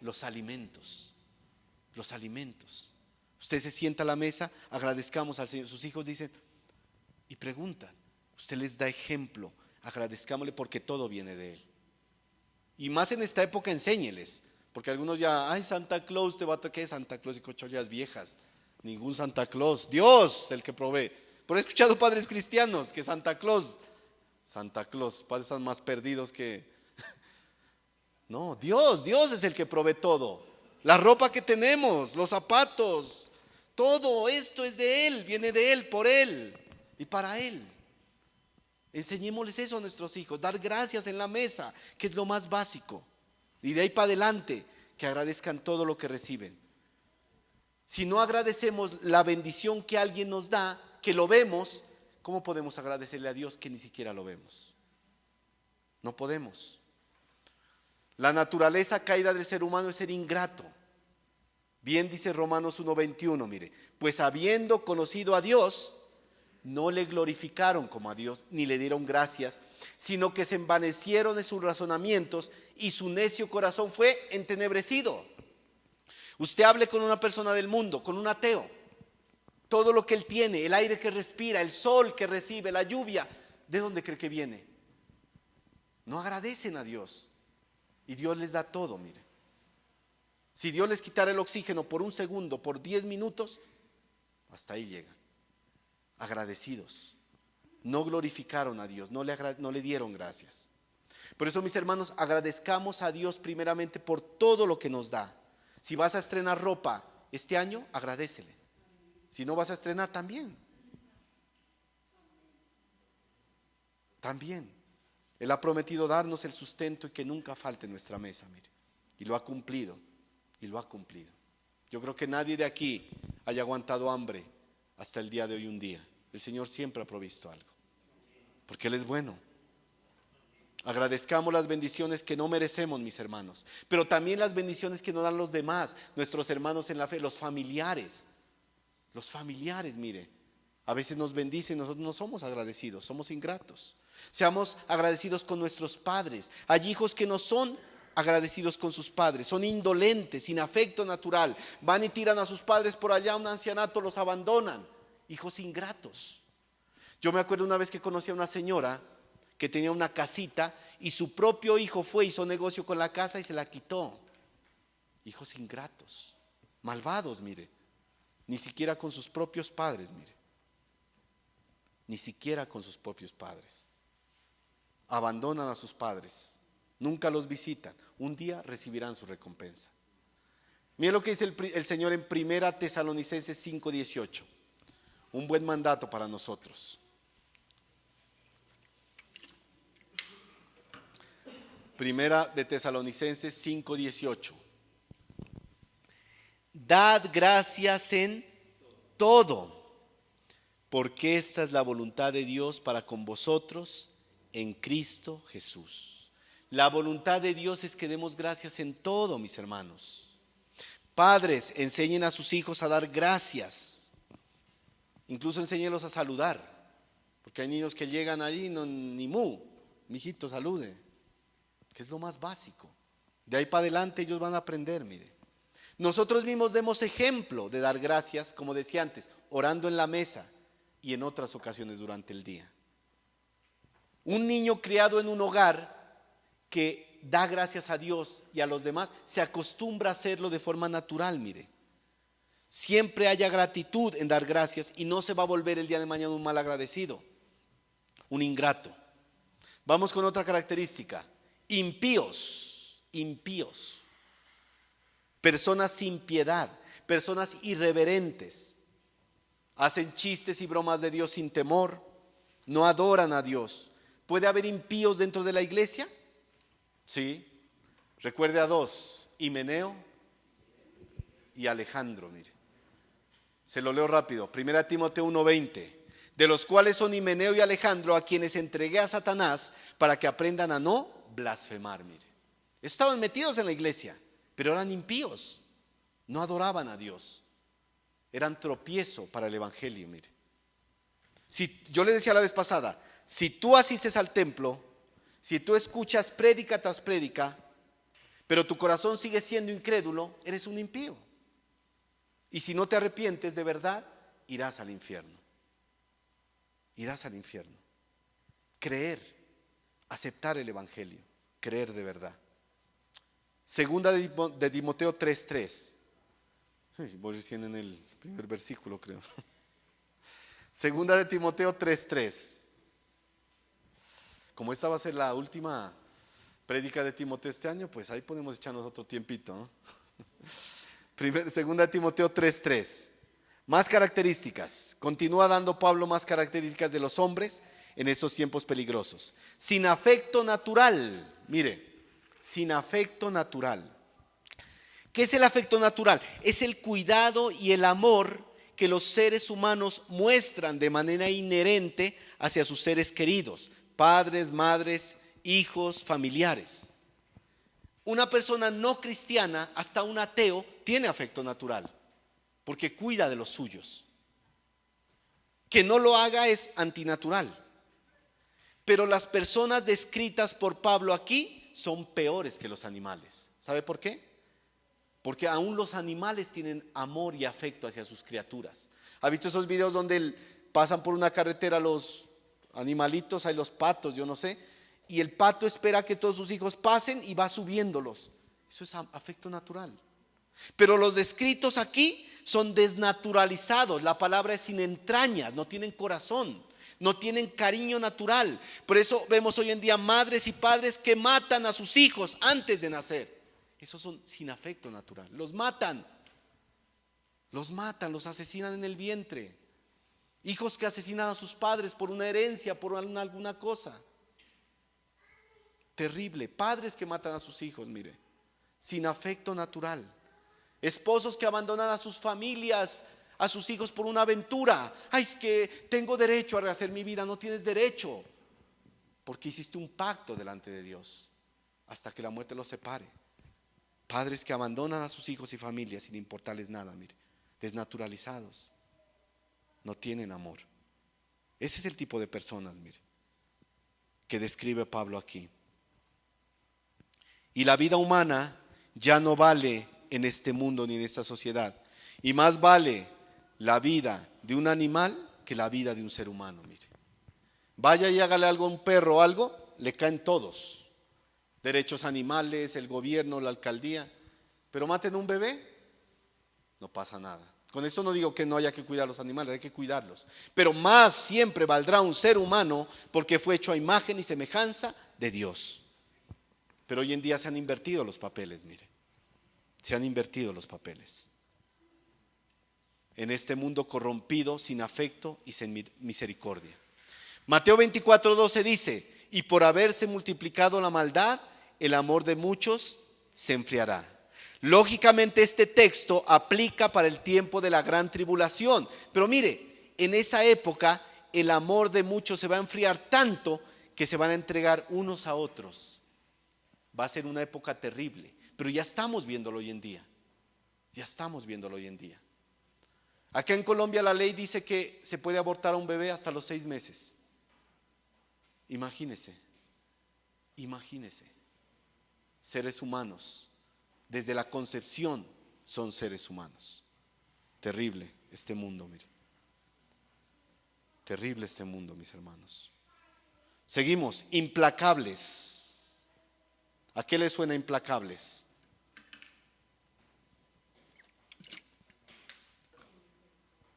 Los alimentos. Los alimentos. Usted se sienta a la mesa, agradezcamos al Señor. Sus hijos dicen y preguntan. Usted les da ejemplo, agradezcámosle porque todo viene de Él. Y más en esta época enséñeles, porque algunos ya, ay, Santa Claus te va a traer. ¿Qué es Santa Claus y cochollas viejas? Ningún Santa Claus, Dios es el que provee. Pero he escuchado padres cristianos que Santa Claus, padres están más perdidos que... No, Dios es el que provee todo. La ropa que tenemos, los zapatos, todo esto es de Él, viene de Él, por Él y para Él. Enseñémosles eso a nuestros hijos, dar gracias en la mesa, que es lo más básico. Y de ahí para adelante, que agradezcan todo lo que reciben. Si no agradecemos la bendición que alguien nos da, que lo vemos, ¿cómo podemos agradecerle a Dios que ni siquiera lo vemos? No podemos. La naturaleza caída del ser humano es ser ingrato. Bien dice Romanos 1:21, mire, pues habiendo conocido a Dios, no le glorificaron como a Dios, ni le dieron gracias, sino que se envanecieron en sus razonamientos y su necio corazón fue entenebrecido. Usted hable con una persona del mundo, con un ateo, todo lo que él tiene, el aire que respira, el sol que recibe, la lluvia, ¿de dónde cree que viene? No agradecen a Dios y Dios les da todo, mire. Si Dios les quitara el oxígeno por un segundo, por 10 minutos, hasta ahí llegan. Agradecidos, no glorificaron a Dios, no le dieron gracias. Por eso, mis hermanos, agradezcamos a Dios primeramente por todo lo que nos da. Si vas a estrenar ropa este año, agradécele. Si no vas a estrenar, también. Él ha prometido darnos el sustento y que nunca falte en nuestra mesa, mire. Y lo ha cumplido, Yo creo que nadie de aquí haya aguantado hambre hasta el día de hoy un día. El Señor siempre ha provisto algo, porque Él es bueno. Agradezcamos las bendiciones que no merecemos, mis hermanos, pero también las bendiciones que nos dan los demás, nuestros hermanos en la fe, los familiares, mire, a veces nos bendicen, nosotros no somos agradecidos, somos ingratos. Seamos agradecidos con nuestros padres. Hay hijos que no son agradecidos con sus padres, son indolentes, sin afecto natural, van y tiran a sus padres por allá a un ancianato, los abandonan. Hijos ingratos. Yo me acuerdo una vez que conocí a una señora que tenía una casita y su propio hijo fue, hizo negocio con la casa y se la quitó. Hijos ingratos, malvados, mire. Ni siquiera con sus propios padres, mire. Ni siquiera con sus propios padres. Abandonan a sus padres, nunca los visitan. Un día recibirán su recompensa. Miren lo que dice el Señor en 1 Tesalonicenses 5:18. Un buen mandato para nosotros. Primera de Tesalonicenses 5:18. Dad gracias en todo, porque esta es la voluntad de Dios para con vosotros en Cristo Jesús. La voluntad de Dios es que demos gracias en todo, mis hermanos. Padres, enseñen a sus hijos a dar gracias. Incluso enséñenlos a saludar, porque hay niños que llegan allí no, ni mu, mijito, salude, que es lo más básico. De ahí para adelante ellos van a aprender, mire. Nosotros mismos demos ejemplo de dar gracias, como decía antes, orando en la mesa y en otras ocasiones durante el día. Un niño criado en un hogar que da gracias a Dios y a los demás, se acostumbra a hacerlo de forma natural, mire. Siempre haya gratitud en dar gracias y no se va a volver el día de mañana un mal agradecido, un ingrato. Vamos con otra característica. Impíos, personas sin piedad, personas irreverentes, hacen chistes y bromas de Dios sin temor, no adoran a Dios. ¿Puede haber impíos dentro de la iglesia? Sí. Recuerde a dos, Himeneo y Alejandro, mire. Se lo leo rápido. 1 Timoteo 1:20. De los cuales son Himeneo y Alejandro, a quienes entregué a Satanás para que aprendan a no blasfemar, mire. Estaban metidos en la iglesia, pero eran impíos, no adoraban a Dios, eran tropiezo para el evangelio, mire. Si yo le decía la vez pasada, si tú asistes al templo, si tú escuchas prédica tras prédica, pero tu corazón sigue siendo incrédulo, eres un impío. Y si no te arrepientes de verdad, irás al infierno. Irás al infierno. Creer, aceptar el evangelio, creer de verdad. Segunda de Timoteo 3:3. Voy diciendo en el primer versículo, creo. Segunda de Timoteo 3:3. Como esta va a ser la última prédica de Timoteo este año, pues ahí podemos echarnos otro tiempito, ¿no? Segunda de Timoteo 3:3. Más características. Continúa dando Pablo más características de los hombres en esos tiempos peligrosos. Sin afecto natural. Mire, sin afecto natural. ¿Qué es el afecto natural? Es el cuidado y el amor que los seres humanos muestran de manera inherente hacia sus seres queridos, padres, madres, hijos, familiares. Una persona no cristiana, hasta un ateo, tiene afecto natural, porque cuida de los suyos. Que no lo haga es antinatural. Pero las personas descritas por Pablo aquí son peores que los animales. ¿Sabe por qué? Porque aún los animales tienen amor y afecto hacia sus criaturas. ¿Ha visto esos videos donde pasan por una carretera los animalitos, hay los patos, yo no sé, y el pato espera que todos sus hijos pasen y va subiéndolos? Eso es afecto natural. Pero los descritos aquí son desnaturalizados. La palabra es sin entrañas, no tienen corazón, no tienen cariño natural. Por eso vemos hoy en día madres y padres que matan a sus hijos antes de nacer. Esos son sin afecto natural. Los matan, los asesinan en el vientre. Hijos que asesinan a sus padres por una herencia, por alguna cosa. Terrible. Padres que matan a sus hijos, mire, sin afecto natural. Esposos que abandonan a sus familias, a sus hijos por una aventura. Ay, es que tengo derecho a rehacer mi vida. No tienes derecho, porque hiciste un pacto delante de Dios hasta que la muerte los separe. Padres que abandonan a sus hijos y familias sin importarles nada, mire, desnaturalizados, no tienen amor. Ese es el tipo de personas, mire, que describe Pablo aquí. Y la vida humana ya no vale en este mundo ni en esta sociedad, y más vale la vida de un animal que la vida de un ser humano, mire. Vaya y hágale algo a un perro o algo, le caen todos. Derechos animales, el gobierno, la alcaldía. Pero maten a un bebé, no pasa nada. Con eso no digo que no haya que cuidar a los animales, hay que cuidarlos. Pero más siempre valdrá un ser humano porque fue hecho a imagen y semejanza de Dios. Pero hoy en día se han invertido los papeles, mire. Se han invertido los papeles. En este mundo corrompido, sin afecto y sin misericordia. Mateo 24:12 dice: y por haberse multiplicado la maldad, el amor de muchos se enfriará. Lógicamente este texto aplica para el tiempo de la gran tribulación. Pero mire, en esa época el amor de muchos se va a enfriar tanto que se van a entregar unos a otros. Va a ser una época terrible, pero ya estamos viéndolo hoy en día. Ya estamos viéndolo hoy en día. Acá en Colombia la ley dice que se puede abortar a un bebé hasta los 6 meses. Imagínese, seres humanos, desde la concepción son seres humanos. Terrible este mundo, mire. Terrible este mundo, mis hermanos. Seguimos, implacables. ¿A qué le suena implacables?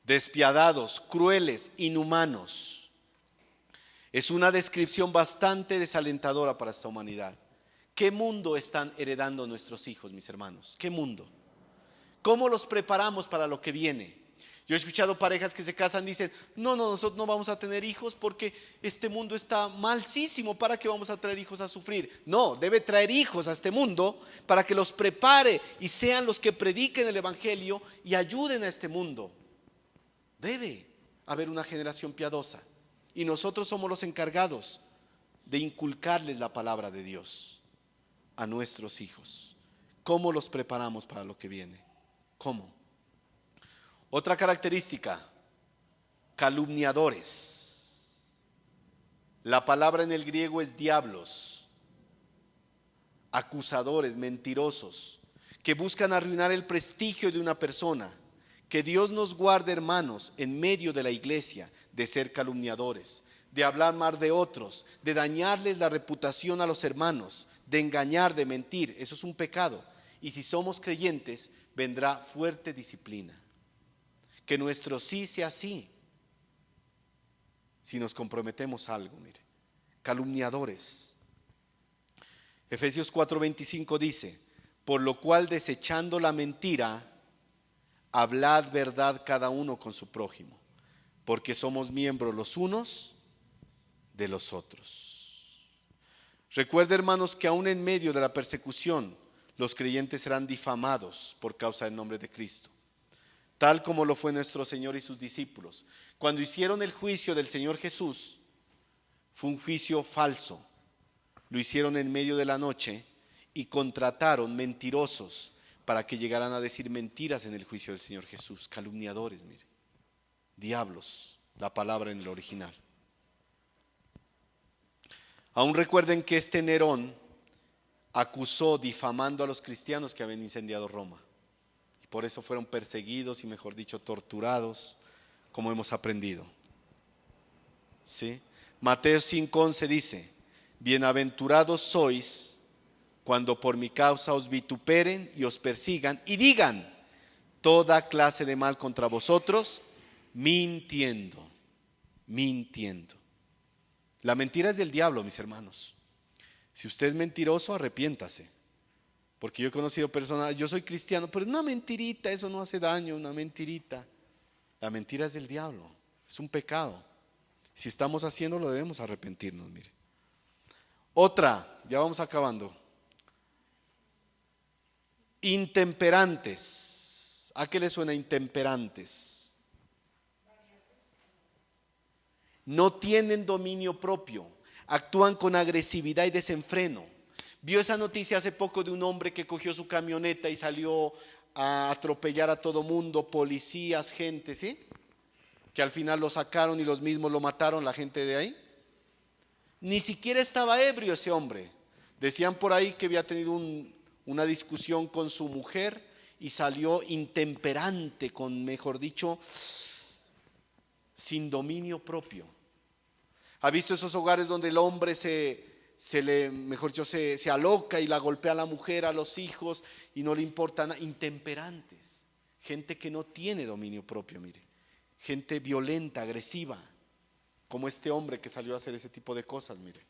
Despiadados, crueles, inhumanos. Es una descripción bastante desalentadora para esta humanidad. ¿Qué mundo están heredando nuestros hijos, mis hermanos? ¿Qué mundo? ¿Cómo los preparamos para lo que viene? Yo he escuchado parejas que se casan y dicen: no, nosotros no vamos a tener hijos porque este mundo está malísimo. ¿Para qué vamos a traer hijos a sufrir? No, debe traer hijos a este mundo para que los prepare y sean los que prediquen el evangelio y ayuden a este mundo. Debe haber una generación piadosa y nosotros somos los encargados de inculcarles la palabra de Dios a nuestros hijos. ¿Cómo los preparamos para lo que viene? ¿Cómo? Otra característica: calumniadores. La palabra en el griego es diablos, acusadores, mentirosos, que buscan arruinar el prestigio de una persona. Que Dios nos guarde, hermanos, en medio de la iglesia, de ser calumniadores, de hablar mal de otros, de dañarles la reputación a los hermanos, de engañar, de mentir. Eso es un pecado. Y si somos creyentes, vendrá fuerte disciplina. Que nuestro sí sea sí, si nos comprometemos a algo, mire. Calumniadores. Efesios 4:25 dice: por lo cual, desechando la mentira, hablad verdad cada uno con su prójimo, porque somos miembros los unos de los otros. Recuerde, hermanos, que aún en medio de la persecución, los creyentes serán difamados por causa del nombre de Cristo, tal como lo fue nuestro Señor y sus discípulos. Cuando hicieron el juicio del Señor Jesús, fue un juicio falso. Lo hicieron en medio de la noche y contrataron mentirosos para que llegaran a decir mentiras en el juicio del Señor Jesús. Calumniadores, mire. Diablos, la palabra en el original. Aún recuerden que este Nerón acusó difamando a los cristianos que habían incendiado Roma. Y por eso fueron perseguidos y, mejor dicho, torturados, como hemos aprendido. ¿Sí? Mateo 5:11 dice: bienaventurados sois cuando por mi causa os vituperen y os persigan y digan toda clase de mal contra vosotros, mintiendo. La mentira es del diablo, mis hermanos. Si usted es mentiroso, arrepiéntase. Porque yo he conocido personas: yo soy cristiano, pero es una mentirita, eso no hace daño, una mentirita. La mentira es del diablo, es un pecado. Si estamos haciéndolo, debemos arrepentirnos, mire. Otra, ya vamos acabando. Intemperantes. ¿A qué le suena intemperantes? No tienen dominio propio, actúan con agresividad y desenfreno. Vio esa noticia hace poco de un hombre que cogió su camioneta y salió a atropellar a todo mundo, policías, gente, ¿sí? Que al final lo sacaron y los mismos lo mataron, la gente de ahí. Ni siquiera estaba ebrio ese hombre. Decían por ahí que había tenido una discusión con su mujer y salió intemperante, con, mejor dicho, sin dominio propio. ¿Ha visto esos hogares donde el hombre se aloca y la golpea a la mujer, a los hijos, y no le importa nada? Intemperantes, gente que no tiene dominio propio, mire, gente violenta, agresiva, como este hombre que salió a hacer ese tipo de cosas, mire.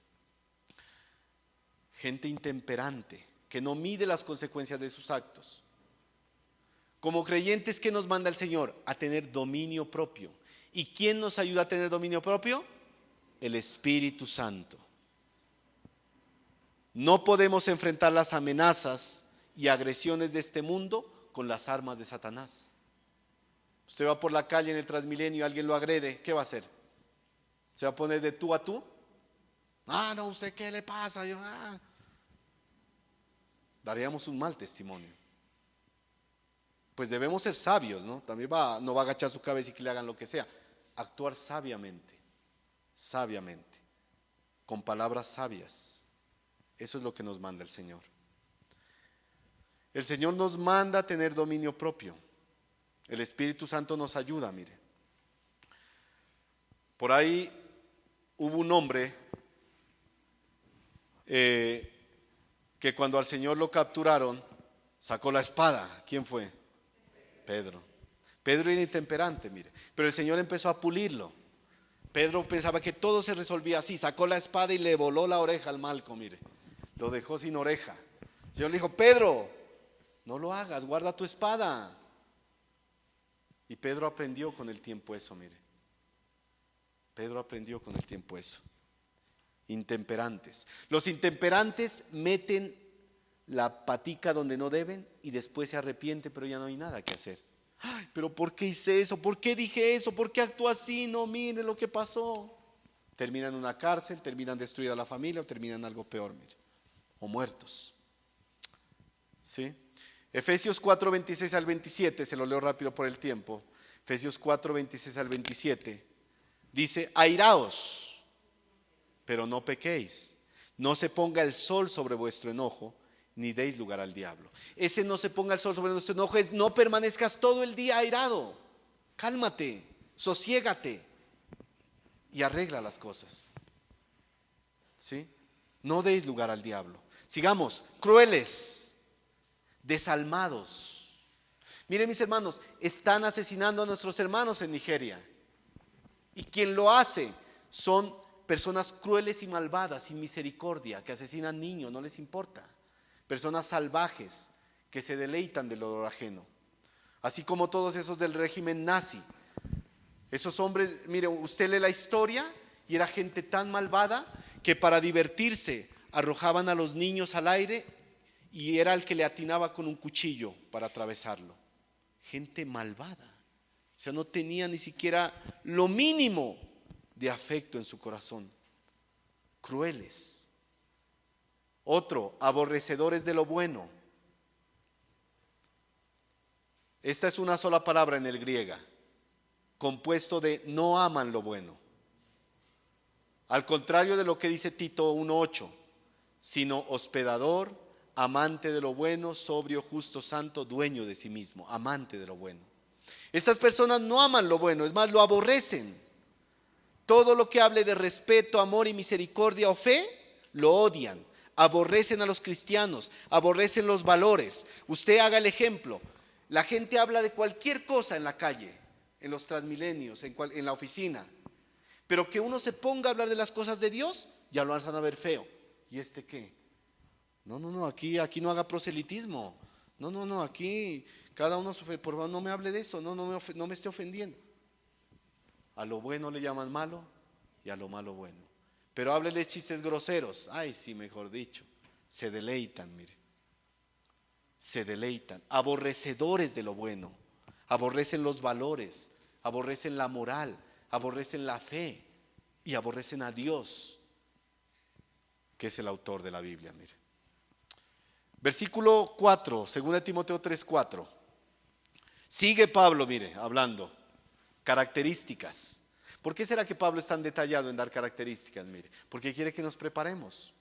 Gente intemperante, que no mide las consecuencias de sus actos. Como creyentes, ¿qué nos manda el Señor? A tener dominio propio. ¿Y quién nos ayuda a tener dominio propio? El Espíritu Santo. No podemos enfrentar las amenazas y agresiones de este mundo con las armas de Satanás. Usted va por la calle en el Transmilenio y alguien lo agrede, ¿qué va a hacer? ¿Se va a poner de tú a tú? Ah, no, ¿usted qué le pasa? Daríamos un mal testimonio. Pues debemos ser sabios, ¿no? También no va a agachar su cabeza y que le hagan lo que sea. Actuar sabiamente, con palabras sabias. Eso es lo que nos manda el Señor. El Señor nos manda a tener dominio propio. El Espíritu Santo nos ayuda, mire. Por ahí hubo un hombre que cuando al Señor lo capturaron, sacó la espada. ¿Quién fue? Pedro. Pedro era intemperante, mire. Pero el Señor empezó a pulirlo. Pedro pensaba que todo se resolvía así. Sacó la espada y le voló la oreja al Malco, mire. Lo dejó sin oreja. El Señor le dijo, Pedro, no lo hagas, guarda tu espada. Y Pedro aprendió con el tiempo eso, mire. Pedro aprendió con el tiempo eso. Intemperantes. Los intemperantes meten la patica donde no deben y después se arrepienten, pero ya no hay nada que hacer. Ay, pero ¿por qué hice eso? ¿Por qué dije eso? ¿Por qué actué así? No, mire lo que pasó. Terminan en una cárcel, terminan destruida la familia o terminan en algo peor, mire. O muertos. ¿Sí? Efesios 4, 26 al 27, se lo leo rápido por el tiempo. Efesios 4, 26 al 27. Dice, airaos, pero no pequéis. No se ponga el sol sobre vuestro enojo, ni deis lugar al diablo. Ese no se ponga el sol sobre nuestro enojo es no permanezcas todo el día airado. Cálmate, sosiégate y arregla las cosas. ¿Sí? No deis lugar al diablo. Sigamos, crueles, desalmados. Miren mis hermanos, están asesinando a nuestros hermanos en Nigeria. Y quien lo hace son personas crueles y malvadas, sin misericordia, que asesinan niños, no les importa. Personas salvajes que se deleitan del dolor ajeno. Así como todos esos del régimen nazi. Esos hombres, mire, usted lee la historia y era gente tan malvada que para divertirse arrojaban a los niños al aire y era el que le atinaba con un cuchillo para atravesarlo. Gente malvada. O sea, no tenía ni siquiera lo mínimo de afecto en su corazón. Crueles. Otro, aborrecedores de lo bueno. Esta es una sola palabra en el griego, compuesto de no aman lo bueno. Al contrario de lo que dice Tito 1:8, sino hospedador, amante de lo bueno, sobrio, justo, santo, dueño de sí mismo, amante de lo bueno. Estas personas no aman lo bueno, es más, lo aborrecen. Todo lo que hable de respeto, amor y misericordia o fe, lo odian. Aborrecen a los cristianos, aborrecen los valores. Usted haga el ejemplo. La gente habla de cualquier cosa en la calle, en los transmilenios, en la oficina. Pero que uno se ponga a hablar de las cosas de Dios, ya lo van a ver feo. ¿Y este qué? No, aquí no haga proselitismo. No, aquí cada uno, por favor, no me hable de eso, no me esté ofendiendo. A lo bueno le llaman malo y a lo malo bueno. Pero háblele chistes groseros. Ay, sí, mejor dicho. Se deleitan, mire. Se deleitan. Aborrecedores de lo bueno. Aborrecen los valores. Aborrecen la moral. Aborrecen la fe. Y aborrecen a Dios, que es el autor de la Biblia, mire. Versículo 4, 2 Timoteo 3:4. Sigue Pablo, mire, hablando. Características. ¿Por qué será que Pablo es tan detallado en dar características? Mire, porque quiere que nos preparemos.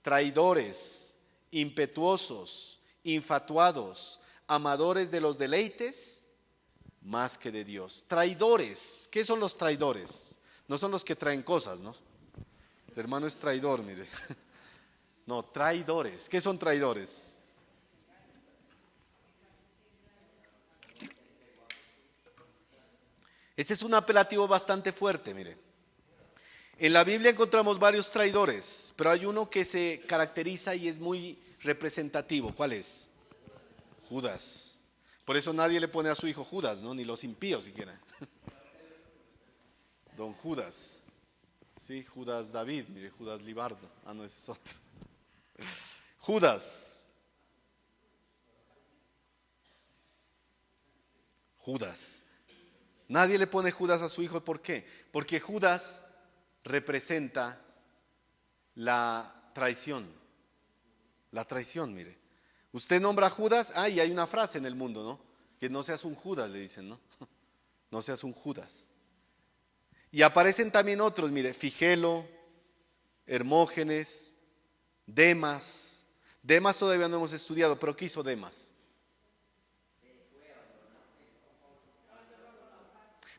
Traidores, impetuosos, infatuados, amadores de los deleites, más que de Dios. Traidores, ¿qué son los traidores? No son los que traen cosas, ¿no? El hermano es traidor, mire. No, traidores, ¿qué son traidores? Este es un apelativo bastante fuerte, mire. En la Biblia encontramos varios traidores, pero hay uno que se caracteriza y es muy representativo. ¿Cuál es? Judas. Por eso nadie le pone a su hijo Judas, ¿no? Ni los impíos siquiera. Don Judas. Sí, Judas David, mire, Judas Libardo. Ah, no, ese es otro. Judas. Judas. Nadie le pone Judas a su hijo, ¿por qué? Porque Judas representa la traición. La traición, mire. Usted nombra a Judas, y hay una frase en el mundo, ¿no? Que no seas un Judas, le dicen, ¿no? No seas un Judas. Y aparecen también otros, mire, Figelo, Hermógenes, Demas. Demas todavía no hemos estudiado, pero ¿qué hizo Demas?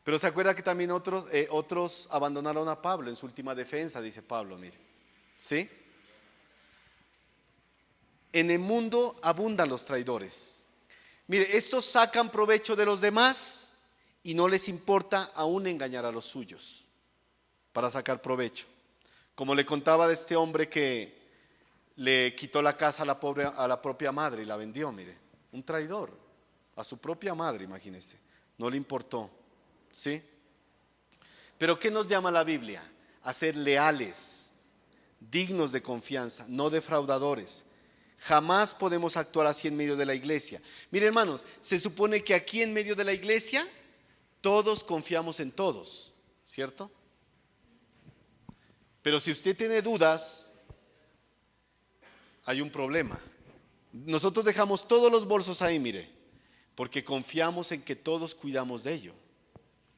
Pero se acuerda que también otros abandonaron a Pablo en su última defensa, dice Pablo, mire. ¿Sí? En el mundo abundan los traidores. Mire, estos sacan provecho de los demás y no les importa aún engañar a los suyos para sacar provecho. Como le contaba de este hombre que le quitó la casa a la propia madre y la vendió, mire. Un traidor a su propia madre, imagínese. No le importó. ¿Sí? Pero ¿qué nos llama la Biblia? A ser leales, dignos de confianza, no defraudadores. Jamás podemos actuar así en medio de la iglesia. Miren, hermanos, se supone que aquí en medio de la iglesia todos confiamos en todos, ¿cierto? Pero si usted tiene dudas, hay un problema. Nosotros dejamos todos los bolsos ahí, mire, porque confiamos en que todos cuidamos de ello.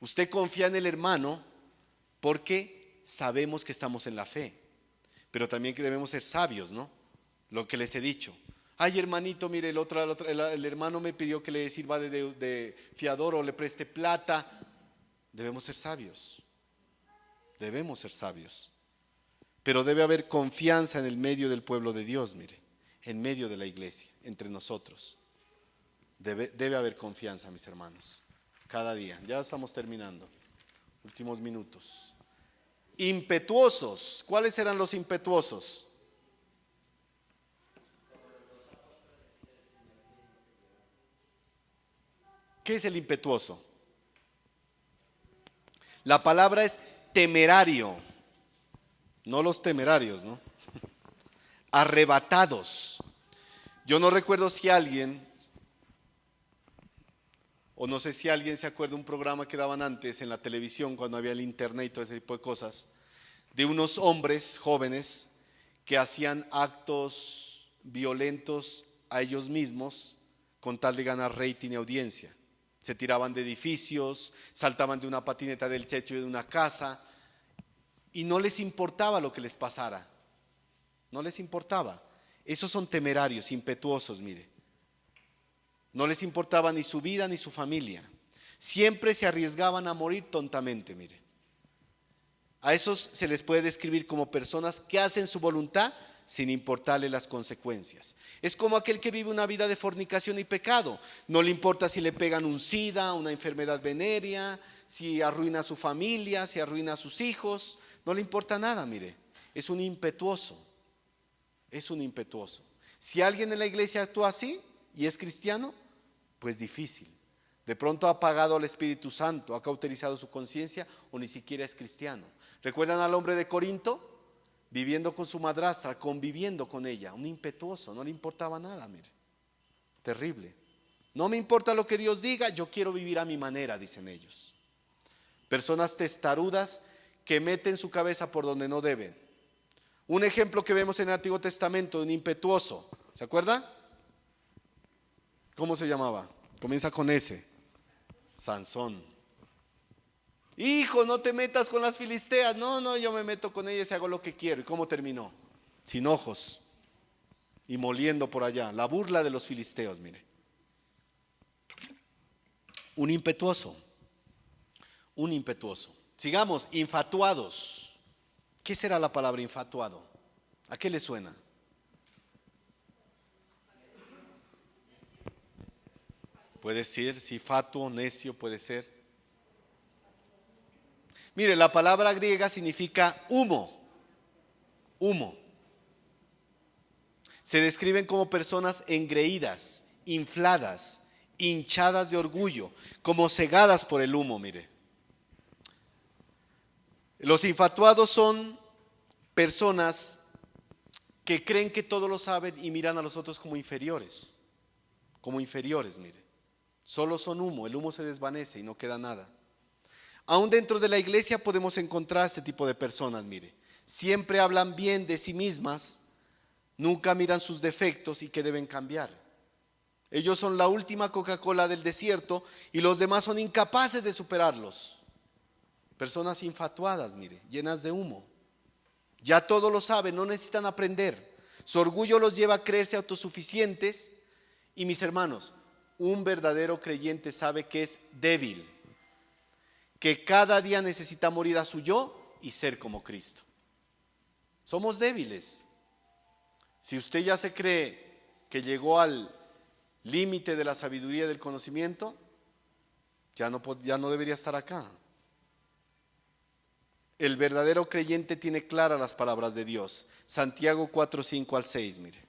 Usted confía en el hermano porque sabemos que estamos en la fe, pero también que debemos ser sabios, ¿no? Lo que les he dicho. Ay, hermanito, mire, el hermano me pidió que le sirva de fiador o le preste plata. Debemos ser sabios. Debemos ser sabios. Pero debe haber confianza en el medio del pueblo de Dios, mire, en medio de la iglesia, entre nosotros. Debe haber confianza, mis hermanos. Cada día. Ya estamos terminando. Últimos minutos. Impetuosos. ¿Cuáles eran los impetuosos? ¿Qué es el impetuoso? La palabra es temerario. No los temerarios, ¿no? Arrebatados. Yo no recuerdo si alguien, o no sé si alguien se acuerda de un programa que daban antes en la televisión cuando había el internet y todo ese tipo de cosas, de unos hombres jóvenes que hacían actos violentos a ellos mismos con tal de ganar rating y audiencia. Se tiraban de edificios, saltaban de una patineta del techo de una casa y no les importaba lo que les pasara. No les importaba. Esos son temerarios, impetuosos, mire. No les importaba ni su vida ni su familia. Siempre se arriesgaban a morir tontamente, mire. A esos se les puede describir como personas que hacen su voluntad sin importarle las consecuencias. Es como aquel que vive una vida de fornicación y pecado. No le importa si le pegan un SIDA, una enfermedad venérea, si arruina a su familia, si arruina a sus hijos. No le importa nada, mire. Es un impetuoso. Es un impetuoso. Si alguien en la iglesia actúa así y es cristiano, pues difícil. De pronto ha apagado al Espíritu Santo, ha cauterizado su conciencia o ni siquiera es cristiano. ¿Recuerdan al hombre de Corinto? Viviendo con su madrastra, conviviendo con ella, un impetuoso, no le importaba nada, mire. Terrible. No me importa lo que Dios diga, yo quiero vivir a mi manera, dicen ellos. Personas testarudas que meten su cabeza por donde no deben. Un ejemplo que vemos en el Antiguo Testamento de un impetuoso, ¿se acuerda? ¿Cómo se llamaba? Comienza con S. Sansón. Hijo, no te metas con las filisteas. No, yo me meto con ellas y hago lo que quiero. ¿Y cómo terminó? Sin ojos y moliendo por allá. La burla de los filisteos, mire. Un impetuoso. Un impetuoso. Sigamos, infatuados. ¿Qué será la palabra infatuado? ¿A qué le suena? Puede ser, si fatuo, necio, puede ser. Mire, la palabra griega significa humo. Humo. Se describen como personas engreídas, infladas, hinchadas de orgullo, como cegadas por el humo, mire. Los infatuados son personas que creen que todo lo saben y miran a los otros como inferiores, mire. Solo son humo, el humo se desvanece y no queda nada. Aún dentro de la iglesia podemos encontrar este tipo de personas, mire. Siempre hablan bien de sí mismas, nunca miran sus defectos y que deben cambiar. Ellos son la última Coca-Cola del desierto y los demás son incapaces de superarlos. Personas infatuadas, mire, llenas de humo. Ya todo lo saben, no necesitan aprender. Su orgullo los lleva a creerse autosuficientes. Y mis hermanos, un verdadero creyente sabe que es débil, que cada día necesita morir a su yo y ser como Cristo. Somos débiles. Si usted ya se cree que llegó al límite de la sabiduría y del conocimiento, ya no debería estar acá. El verdadero creyente tiene claras las palabras de Dios. Santiago 4, 5 al 6, mire.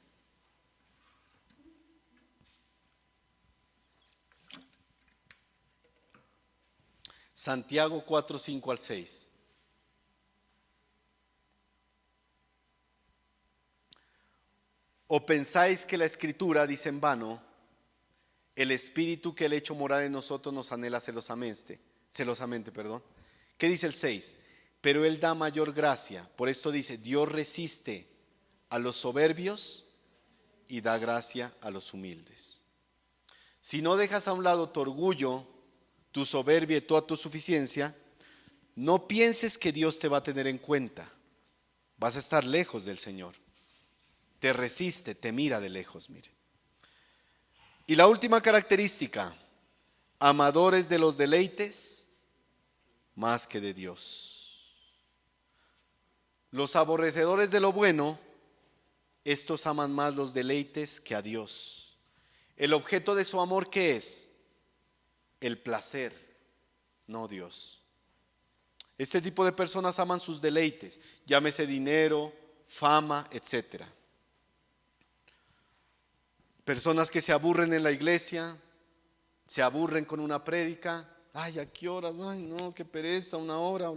Santiago 4, 5 al 6. ¿O pensáis que la Escritura dice en vano, el Espíritu que Él ha hecho morar en nosotros nos anhela celosamente? ¿Qué dice el 6? Pero Él da mayor gracia. Por esto dice, Dios resiste a los soberbios y da gracia a los humildes. Si no dejas a un lado tu orgullo, tu soberbia y toda tu suficiencia, no pienses que Dios te va a tener en cuenta. Vas a estar lejos del Señor. Te resiste, te mira de lejos, mire. Y la última característica, amadores de los deleites más que de Dios. Los aborrecedores de lo bueno, estos aman más los deleites que a Dios. El objeto de su amor, ¿qué es? El placer, no Dios. Este tipo de personas aman sus deleites, llámese dinero, fama, etcétera. Personas que se aburren en la iglesia, se aburren con una prédica. Ay, ¿a qué horas? Ay, no, qué pereza, una hora.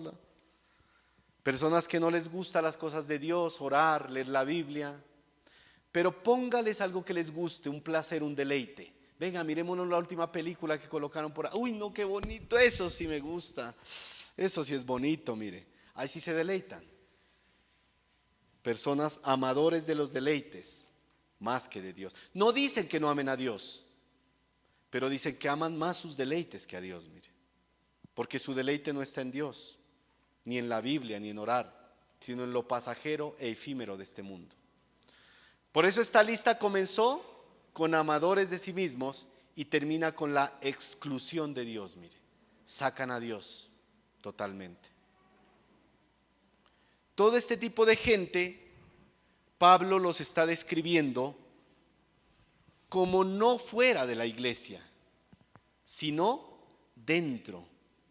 Personas que no les gustan las cosas de Dios, orar, leer la Biblia. Pero póngales algo que les guste, un placer, un deleite. Venga, mirémonos la última película que colocaron por ahí. Uy, no, qué bonito, eso sí me gusta. Eso sí es bonito, mire. Ahí sí se deleitan. Personas amadores de los deleites, más que de Dios. No dicen que no amen a Dios, pero dicen que aman más sus deleites que a Dios, mire. Porque su deleite no está en Dios, ni en la Biblia, ni en orar, sino en lo pasajero e efímero de este mundo. Por eso esta lista comenzó con amadores de sí mismos y termina con la exclusión de Dios, mire. Sacan a Dios totalmente. Todo este tipo de gente, Pablo los está describiendo como no fuera de la iglesia, sino dentro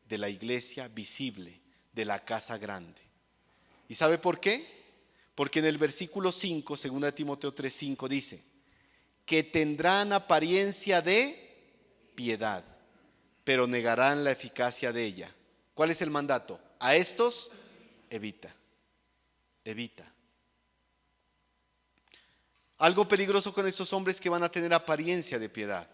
de la iglesia visible, de la casa grande. ¿Y sabe por qué? Porque en el versículo 5, 2 Timoteo 3:5 dice, que tendrán apariencia de piedad, pero negarán la eficacia de ella. ¿Cuál es el mandato? A estos, evita. Algo peligroso con estos hombres que van a tener apariencia de piedad.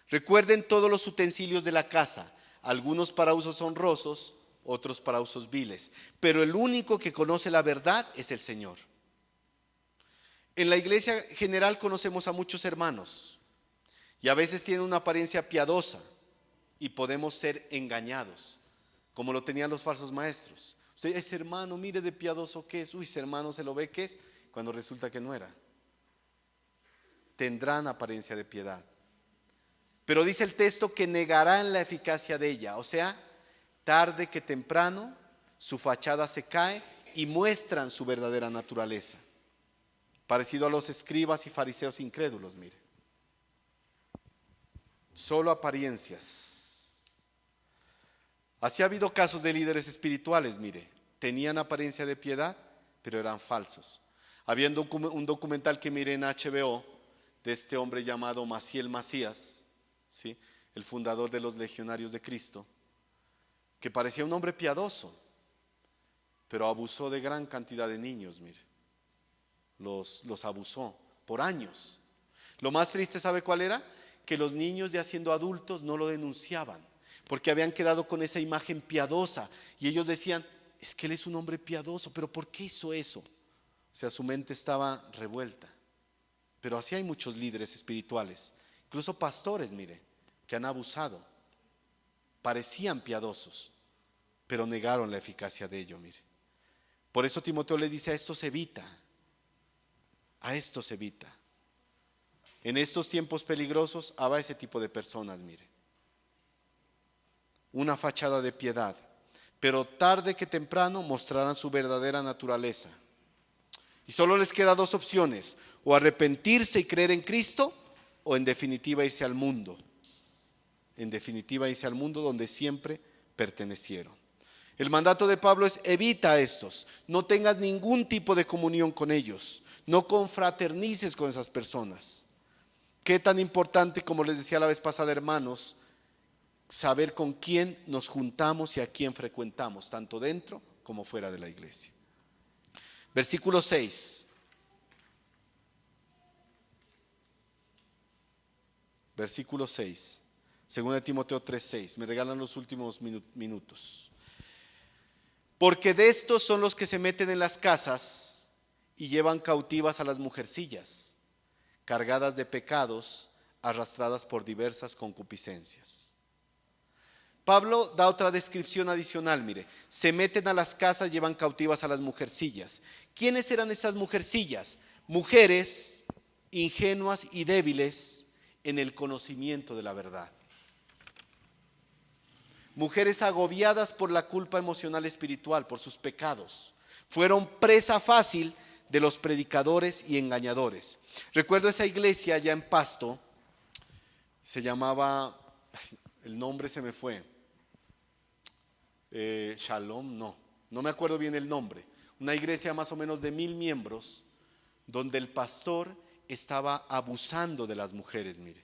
Recuerden todos los utensilios de la casa, algunos para usos honrosos, otros para usos viles, pero el único que conoce la verdad es el Señor. En la iglesia general conocemos a muchos hermanos y a veces tienen una apariencia piadosa y podemos ser engañados, como lo tenían los falsos maestros. Usted, ese hermano, mire de piadoso que es, ese hermano se lo ve que es, cuando resulta que no era. Tendrán apariencia de piedad, pero dice el texto que negarán la eficacia de ella, o sea, tarde que temprano su fachada se cae y muestran su verdadera naturaleza, parecido a los escribas y fariseos incrédulos, mire. Solo apariencias. Así ha habido casos de líderes espirituales, mire, tenían apariencia de piedad, pero eran falsos. Había un documental que miré en HBO de este hombre llamado Maciel Macías, ¿sí? El fundador de los Legionarios de Cristo, que parecía un hombre piadoso, pero abusó de gran cantidad de niños, mire. Los abusó por años. Lo más triste, ¿sabe cuál era? Que los niños ya siendo adultos no lo denunciaban, porque habían quedado con esa imagen piadosa, y ellos decían, es que él es un hombre piadoso, pero ¿por qué hizo eso? O sea, su mente estaba revuelta. Pero así hay muchos líderes espirituales, incluso pastores, mire, que han abusado. Parecían piadosos, pero negaron la eficacia de ello, mire. Por eso Timoteo le dice, a esto se evita, a esto se evita. En estos tiempos peligrosos habrá ese tipo de personas, mire. Una fachada de piedad, pero tarde que temprano mostrarán su verdadera naturaleza. Y solo les queda dos opciones, o arrepentirse y creer en Cristo, o en definitiva irse al mundo. En definitiva irse al mundo donde siempre pertenecieron. El mandato de Pablo es: evita a estos, no tengas ningún tipo de comunión con ellos, no confraternices con esas personas. Qué tan importante, como les decía la vez pasada, hermanos, saber con quién nos juntamos y a quién frecuentamos, tanto dentro como fuera de la iglesia. Versículo 6. Versículo 6. Según de Timoteo 3:6. Me regalan los últimos minutos. Porque de estos son los que se meten en las casas y llevan cautivas a las mujercillas, cargadas de pecados, arrastradas por diversas concupiscencias. Pablo da otra descripción adicional, mire, se meten a las casas, llevan cautivas a las mujercillas. ¿Quiénes eran esas mujercillas? Mujeres ingenuas y débiles en el conocimiento de la verdad. Mujeres agobiadas por la culpa emocional espiritual, por sus pecados. Fueron presa fácil de los predicadores y engañadores. Recuerdo esa iglesia allá en Pasto, se llamaba, el nombre se me fue, Shalom, no me acuerdo bien el nombre. Una iglesia más o menos de 1000 miembros, donde el pastor estaba abusando de las mujeres, mire.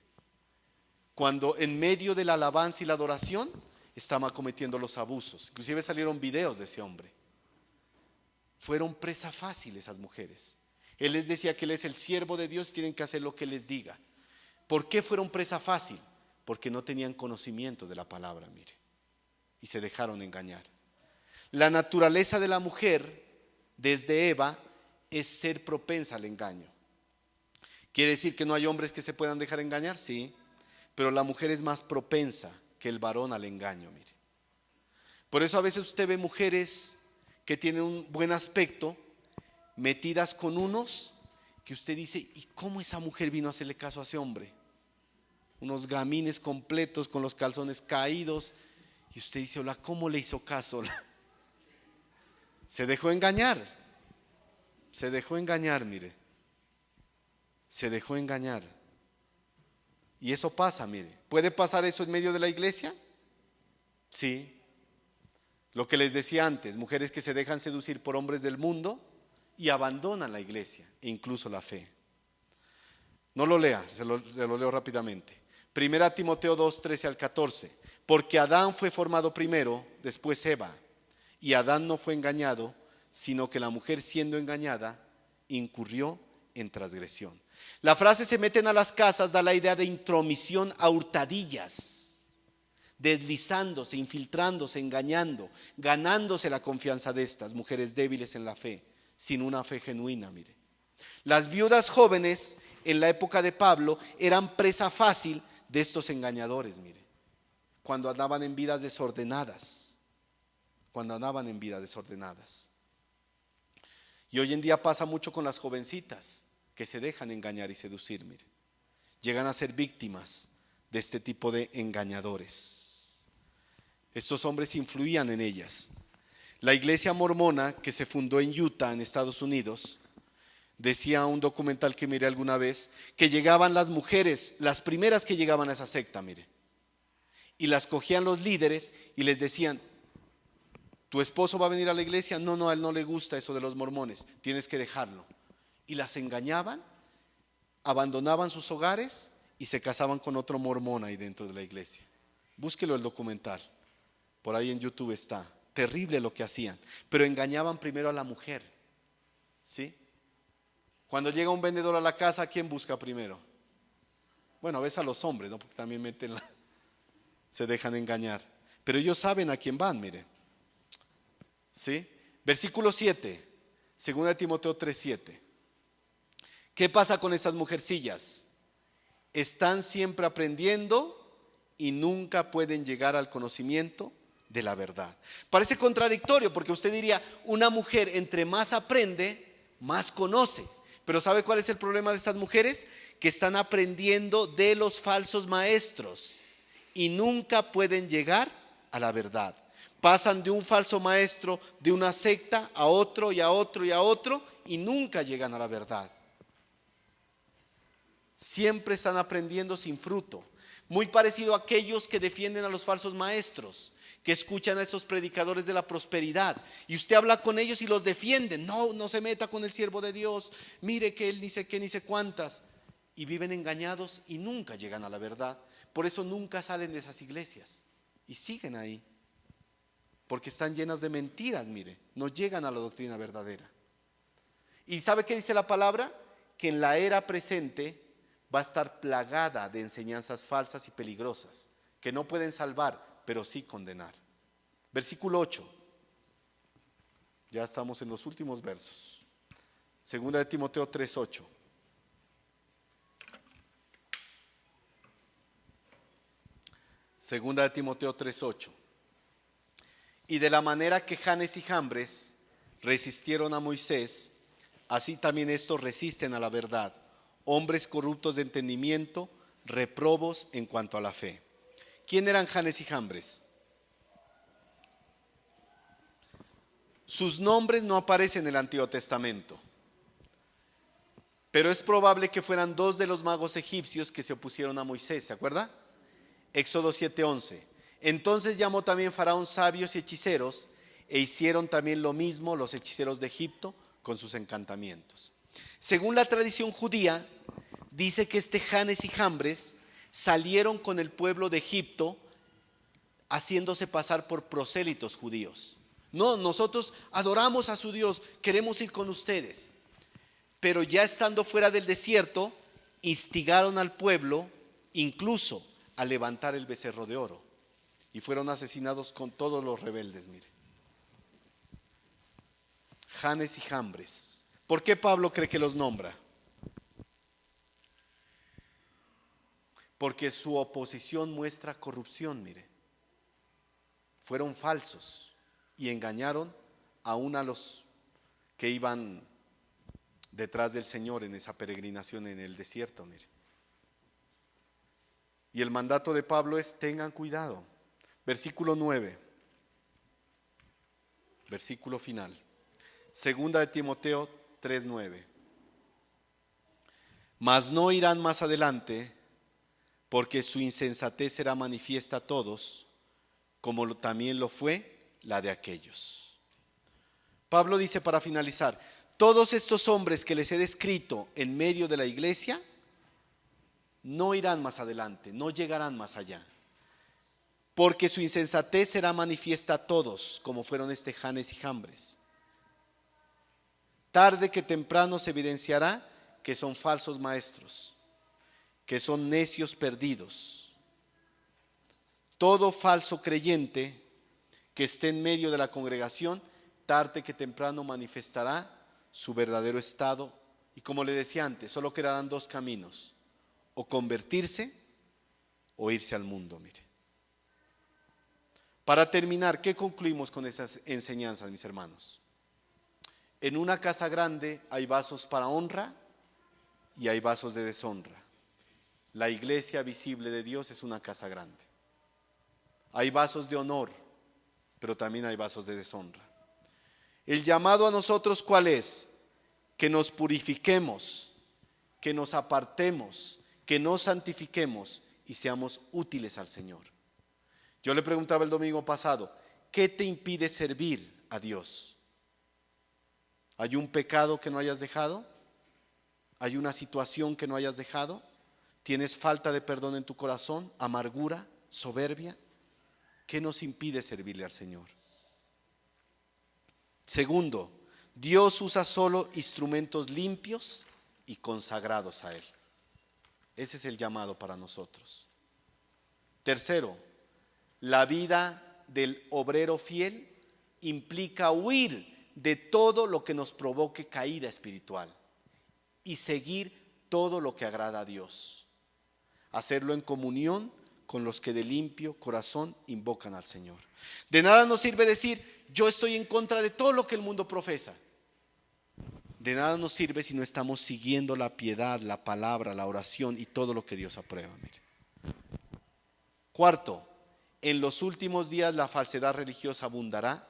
Cuando en medio de la alabanza y la adoración estaba cometiendo los abusos. Inclusive salieron videos de ese hombre. Fueron presa fácil esas mujeres. Él les decía que él es el siervo de Dios, tienen que hacer lo que les diga. ¿Por qué fueron presa fácil? Porque no tenían conocimiento de la palabra, mire. Y se dejaron engañar. La naturaleza de la mujer, desde Eva, es ser propensa al engaño. ¿Quiere decir que no hay hombres que se puedan dejar engañar? Sí, pero la mujer es más propensa que el varón al engaño, mire. Por eso a veces usted ve mujeres que tienen un buen aspecto, metidas con unos que usted dice, ¿y cómo esa mujer vino a hacerle caso a ese hombre? Unos gamines completos con los calzones caídos, y usted dice, hola, ¿cómo le hizo caso? Se dejó engañar, mire. Se dejó engañar. Y eso pasa, mire. ¿Puede pasar eso en medio de la iglesia? Sí. Lo que les decía antes, mujeres que se dejan seducir por hombres del mundo y abandonan la iglesia e incluso la fe. No lo lea, se lo leo rápidamente. Primera Timoteo 2, 13 al 14. Porque Adán fue formado primero, después Eva. Y Adán no fue engañado, sino que la mujer, siendo engañada, incurrió en transgresión. La frase "se meten a las casas" da la idea de intromisión a hurtadillas, deslizándose, infiltrándose, engañando, ganándose la confianza de estas mujeres débiles en la fe, sin una fe genuina, mire. Las viudas jóvenes en la época de Pablo eran presa fácil de estos engañadores, mire, cuando andaban en vidas desordenadas, Y hoy en día pasa mucho con las jovencitas que se dejan engañar y seducir, mire. Llegan a ser víctimas de este tipo de engañadores. Estos hombres influían en ellas. La iglesia mormona que se fundó en Utah, en Estados Unidos, decía un documental que miré alguna vez, que llegaban las mujeres, las primeras que llegaban a esa secta, mire, y las cogían los líderes y les decían, ¿tu esposo va a venir a la iglesia? No, a él no le gusta eso de los mormones, tienes que dejarlo. Y las engañaban, abandonaban sus hogares y se casaban con otro mormón ahí dentro de la iglesia. Búsquelo el documental, por ahí en YouTube está. Terrible lo que hacían, pero engañaban primero a la mujer, ¿sí? Cuando llega un vendedor a la casa, ¿a quién busca primero? Bueno, a veces a los hombres, ¿no? Porque también se dejan engañar. Pero ellos saben a quién van, mire. ¿Sí? Versículo 7, 2 Timoteo 3:7. ¿Qué pasa con esas mujercillas? Están siempre aprendiendo y nunca pueden llegar al conocimiento de la verdad. Parece contradictorio porque usted diría, una mujer entre más aprende, más conoce. Pero ¿sabe cuál es el problema de esas mujeres? Que están aprendiendo de los falsos maestros y nunca pueden llegar a la verdad. Pasan de un falso maestro, de una secta, a otro y a otro y a otro, y nunca llegan a la verdad. Siempre están aprendiendo sin fruto. Muy parecido a aquellos que defienden a los falsos maestros, que escuchan a esos predicadores de la prosperidad, y usted habla con ellos y los defienden. No, no se meta con el siervo de Dios, mire que él ni sé qué ni sé cuántas, y viven engañados y nunca llegan a la verdad. Por eso nunca salen de esas iglesias y siguen ahí, porque están llenas de mentiras, mire, no llegan a la doctrina verdadera. ¿Y sabe qué dice la palabra? Que en la era presente va a estar plagada de enseñanzas falsas y peligrosas, que no pueden salvar, pero sí condenar. Versículo 8. Ya estamos en los últimos versos. 2 Timoteo 3:8. Segunda de Timoteo 3:8. Y de la manera que Janes y Jambres resistieron a Moisés, así también estos resisten a la verdad, hombres corruptos de entendimiento, reprobos en cuanto a la fe. ¿Quién eran Janes y Jambres? Sus nombres no aparecen en el Antiguo Testamento, pero es probable que fueran dos de los magos egipcios que se opusieron a Moisés, ¿se acuerda? Éxodo 7:11. Entonces llamó también Faraón sabios y hechiceros, e hicieron también lo mismo los hechiceros de Egipto con sus encantamientos. Según la tradición judía, dice que Janes y Jambres salieron con el pueblo de Egipto haciéndose pasar por prosélitos judíos. No, nosotros adoramos a su Dios, queremos ir con ustedes. Pero ya estando fuera del desierto, instigaron al pueblo incluso a levantar el becerro de oro, y fueron asesinados con todos los rebeldes, mire. Janes y Jambres. ¿Por qué Pablo cree que los nombra? Porque su oposición muestra corrupción, mire. Fueron falsos y engañaron aún a los que iban detrás del Señor en esa peregrinación en el desierto, mire. Y el mandato de Pablo es: tengan cuidado. Versículo 9, versículo final. Segunda de Timoteo 3:9. Mas no irán más adelante, porque su insensatez será manifiesta a todos, como también lo fue la de aquellos. Pablo dice, para finalizar, todos estos hombres que les he descrito en medio de la iglesia no irán más adelante, no llegarán más allá, porque su insensatez será manifiesta a todos, como fueron Janes y Jambres. Tarde que temprano se evidenciará que son falsos maestros, que son necios perdidos. Todo falso creyente que esté en medio de la congregación, tarde que temprano manifestará su verdadero estado. Y como le decía antes, solo quedarán dos caminos: o convertirse o irse al mundo, mire. Para terminar, ¿qué concluimos con esas enseñanzas, mis hermanos? En una casa grande hay vasos para honra y hay vasos de deshonra. La iglesia visible de Dios es una casa grande. Hay vasos de honor, pero también hay vasos de deshonra. El llamado a nosotros, ¿cuál es? Que nos purifiquemos, que nos apartemos, que nos santifiquemos y seamos útiles al Señor. Yo le preguntaba el domingo pasado, ¿qué te impide servir a Dios? ¿Hay un pecado que no hayas dejado? ¿Hay una situación que no hayas dejado? ¿Tienes falta de perdón en tu corazón? ¿Amargura? ¿Soberbia? ¿Qué nos impide servirle al Señor? Segundo, Dios usa solo instrumentos limpios y consagrados a Él. Ese es el llamado para nosotros. Tercero, la vida del obrero fiel implica huir de todo lo que nos provoque caída espiritual y seguir todo lo que agrada a Dios. Hacerlo en comunión con los que de limpio corazón invocan al Señor. De nada nos sirve decir, yo estoy en contra de todo lo que el mundo profesa. De nada nos sirve si no estamos siguiendo la piedad, la palabra, la oración y todo lo que Dios aprueba. Mire. Cuarto, en los últimos días la falsedad religiosa abundará,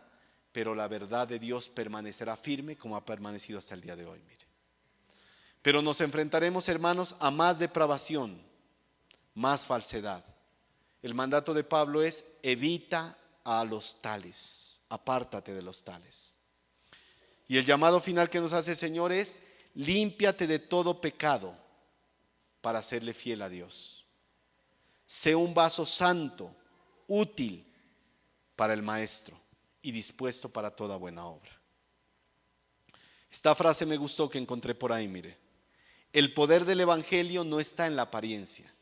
pero la verdad de Dios permanecerá firme como ha permanecido hasta el día de hoy. Mire. Pero nos enfrentaremos, hermanos, a más depravación, más falsedad. El mandato de Pablo es: evita a los tales, apártate de los tales. Y el llamado final que nos hace el Señor es: límpiate de todo pecado para serle fiel a Dios. Sé un vaso santo, útil para el Maestro y dispuesto para toda buena obra. Esta frase me gustó, que encontré por ahí, mire. El poder del Evangelio no está en la apariencia,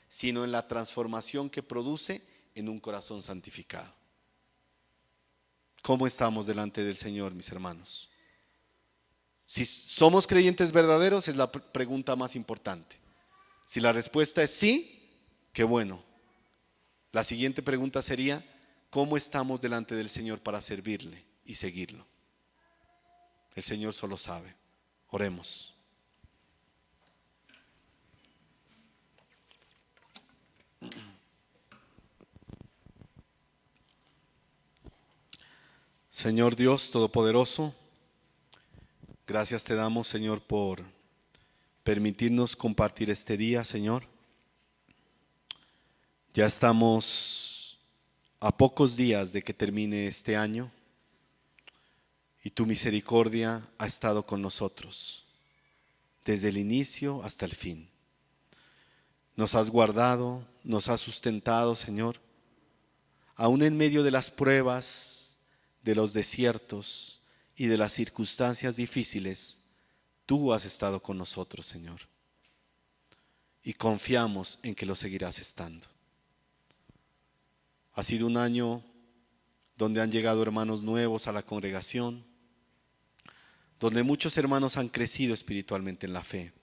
sino en la transformación que produce en un corazón santificado. ¿Cómo estamos delante del Señor, mis hermanos? Si somos creyentes verdaderos, es la pregunta más importante. Si la respuesta es sí, qué bueno. La siguiente pregunta sería: ¿cómo estamos delante del Señor para servirle y seguirlo? El Señor solo sabe. Oremos. Señor Dios Todopoderoso, gracias te damos, Señor, por permitirnos compartir este día, Señor. Ya estamos a pocos días de que termine este año y tu misericordia ha estado con nosotros desde el inicio hasta el fin. Nos has guardado, nos has sustentado, Señor, aún en medio de las pruebas, de los desiertos y de las circunstancias difíciles. Tú has estado con nosotros, Señor, y confiamos en que lo seguirás estando. Ha sido un año donde han llegado hermanos nuevos a la congregación, donde muchos hermanos han crecido espiritualmente en la fe,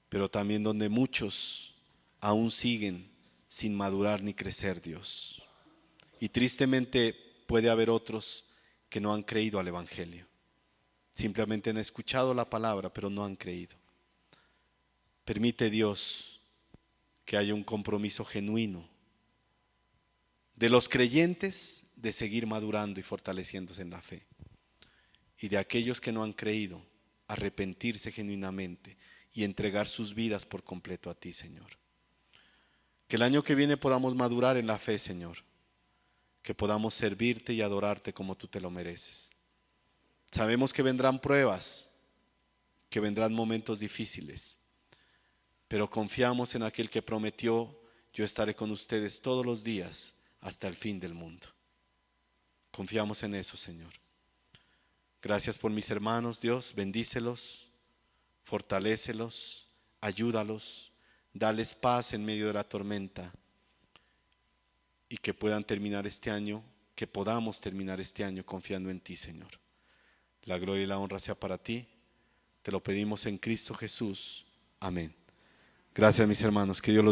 pero también donde muchos aún siguen sin madurar ni crecer, Dios. Y tristemente puede haber otros que no han creído al Evangelio. Simplemente han escuchado la palabra, pero no han creído. Permite, Dios, que haya un compromiso genuino de los creyentes de seguir madurando y fortaleciéndose en la fe. Y de aquellos que no han creído, arrepentirse genuinamente y entregar sus vidas por completo a ti, Señor. Que el año que viene podamos madurar en la fe, Señor. Que podamos servirte y adorarte como tú te lo mereces. Sabemos que vendrán pruebas, que vendrán momentos difíciles, pero confiamos en aquel que prometió: yo estaré con ustedes todos los días hasta el fin del mundo. Confiamos en eso, Señor. Gracias por mis hermanos, Dios, bendícelos, fortalécelos, ayúdalos, dales paz en medio de la tormenta. Y que puedan terminar este año, que podamos terminar este año confiando en ti, Señor. La gloria y la honra sea para ti. Te lo pedimos en Cristo Jesús. Amén. Gracias, mis hermanos. Que Dios los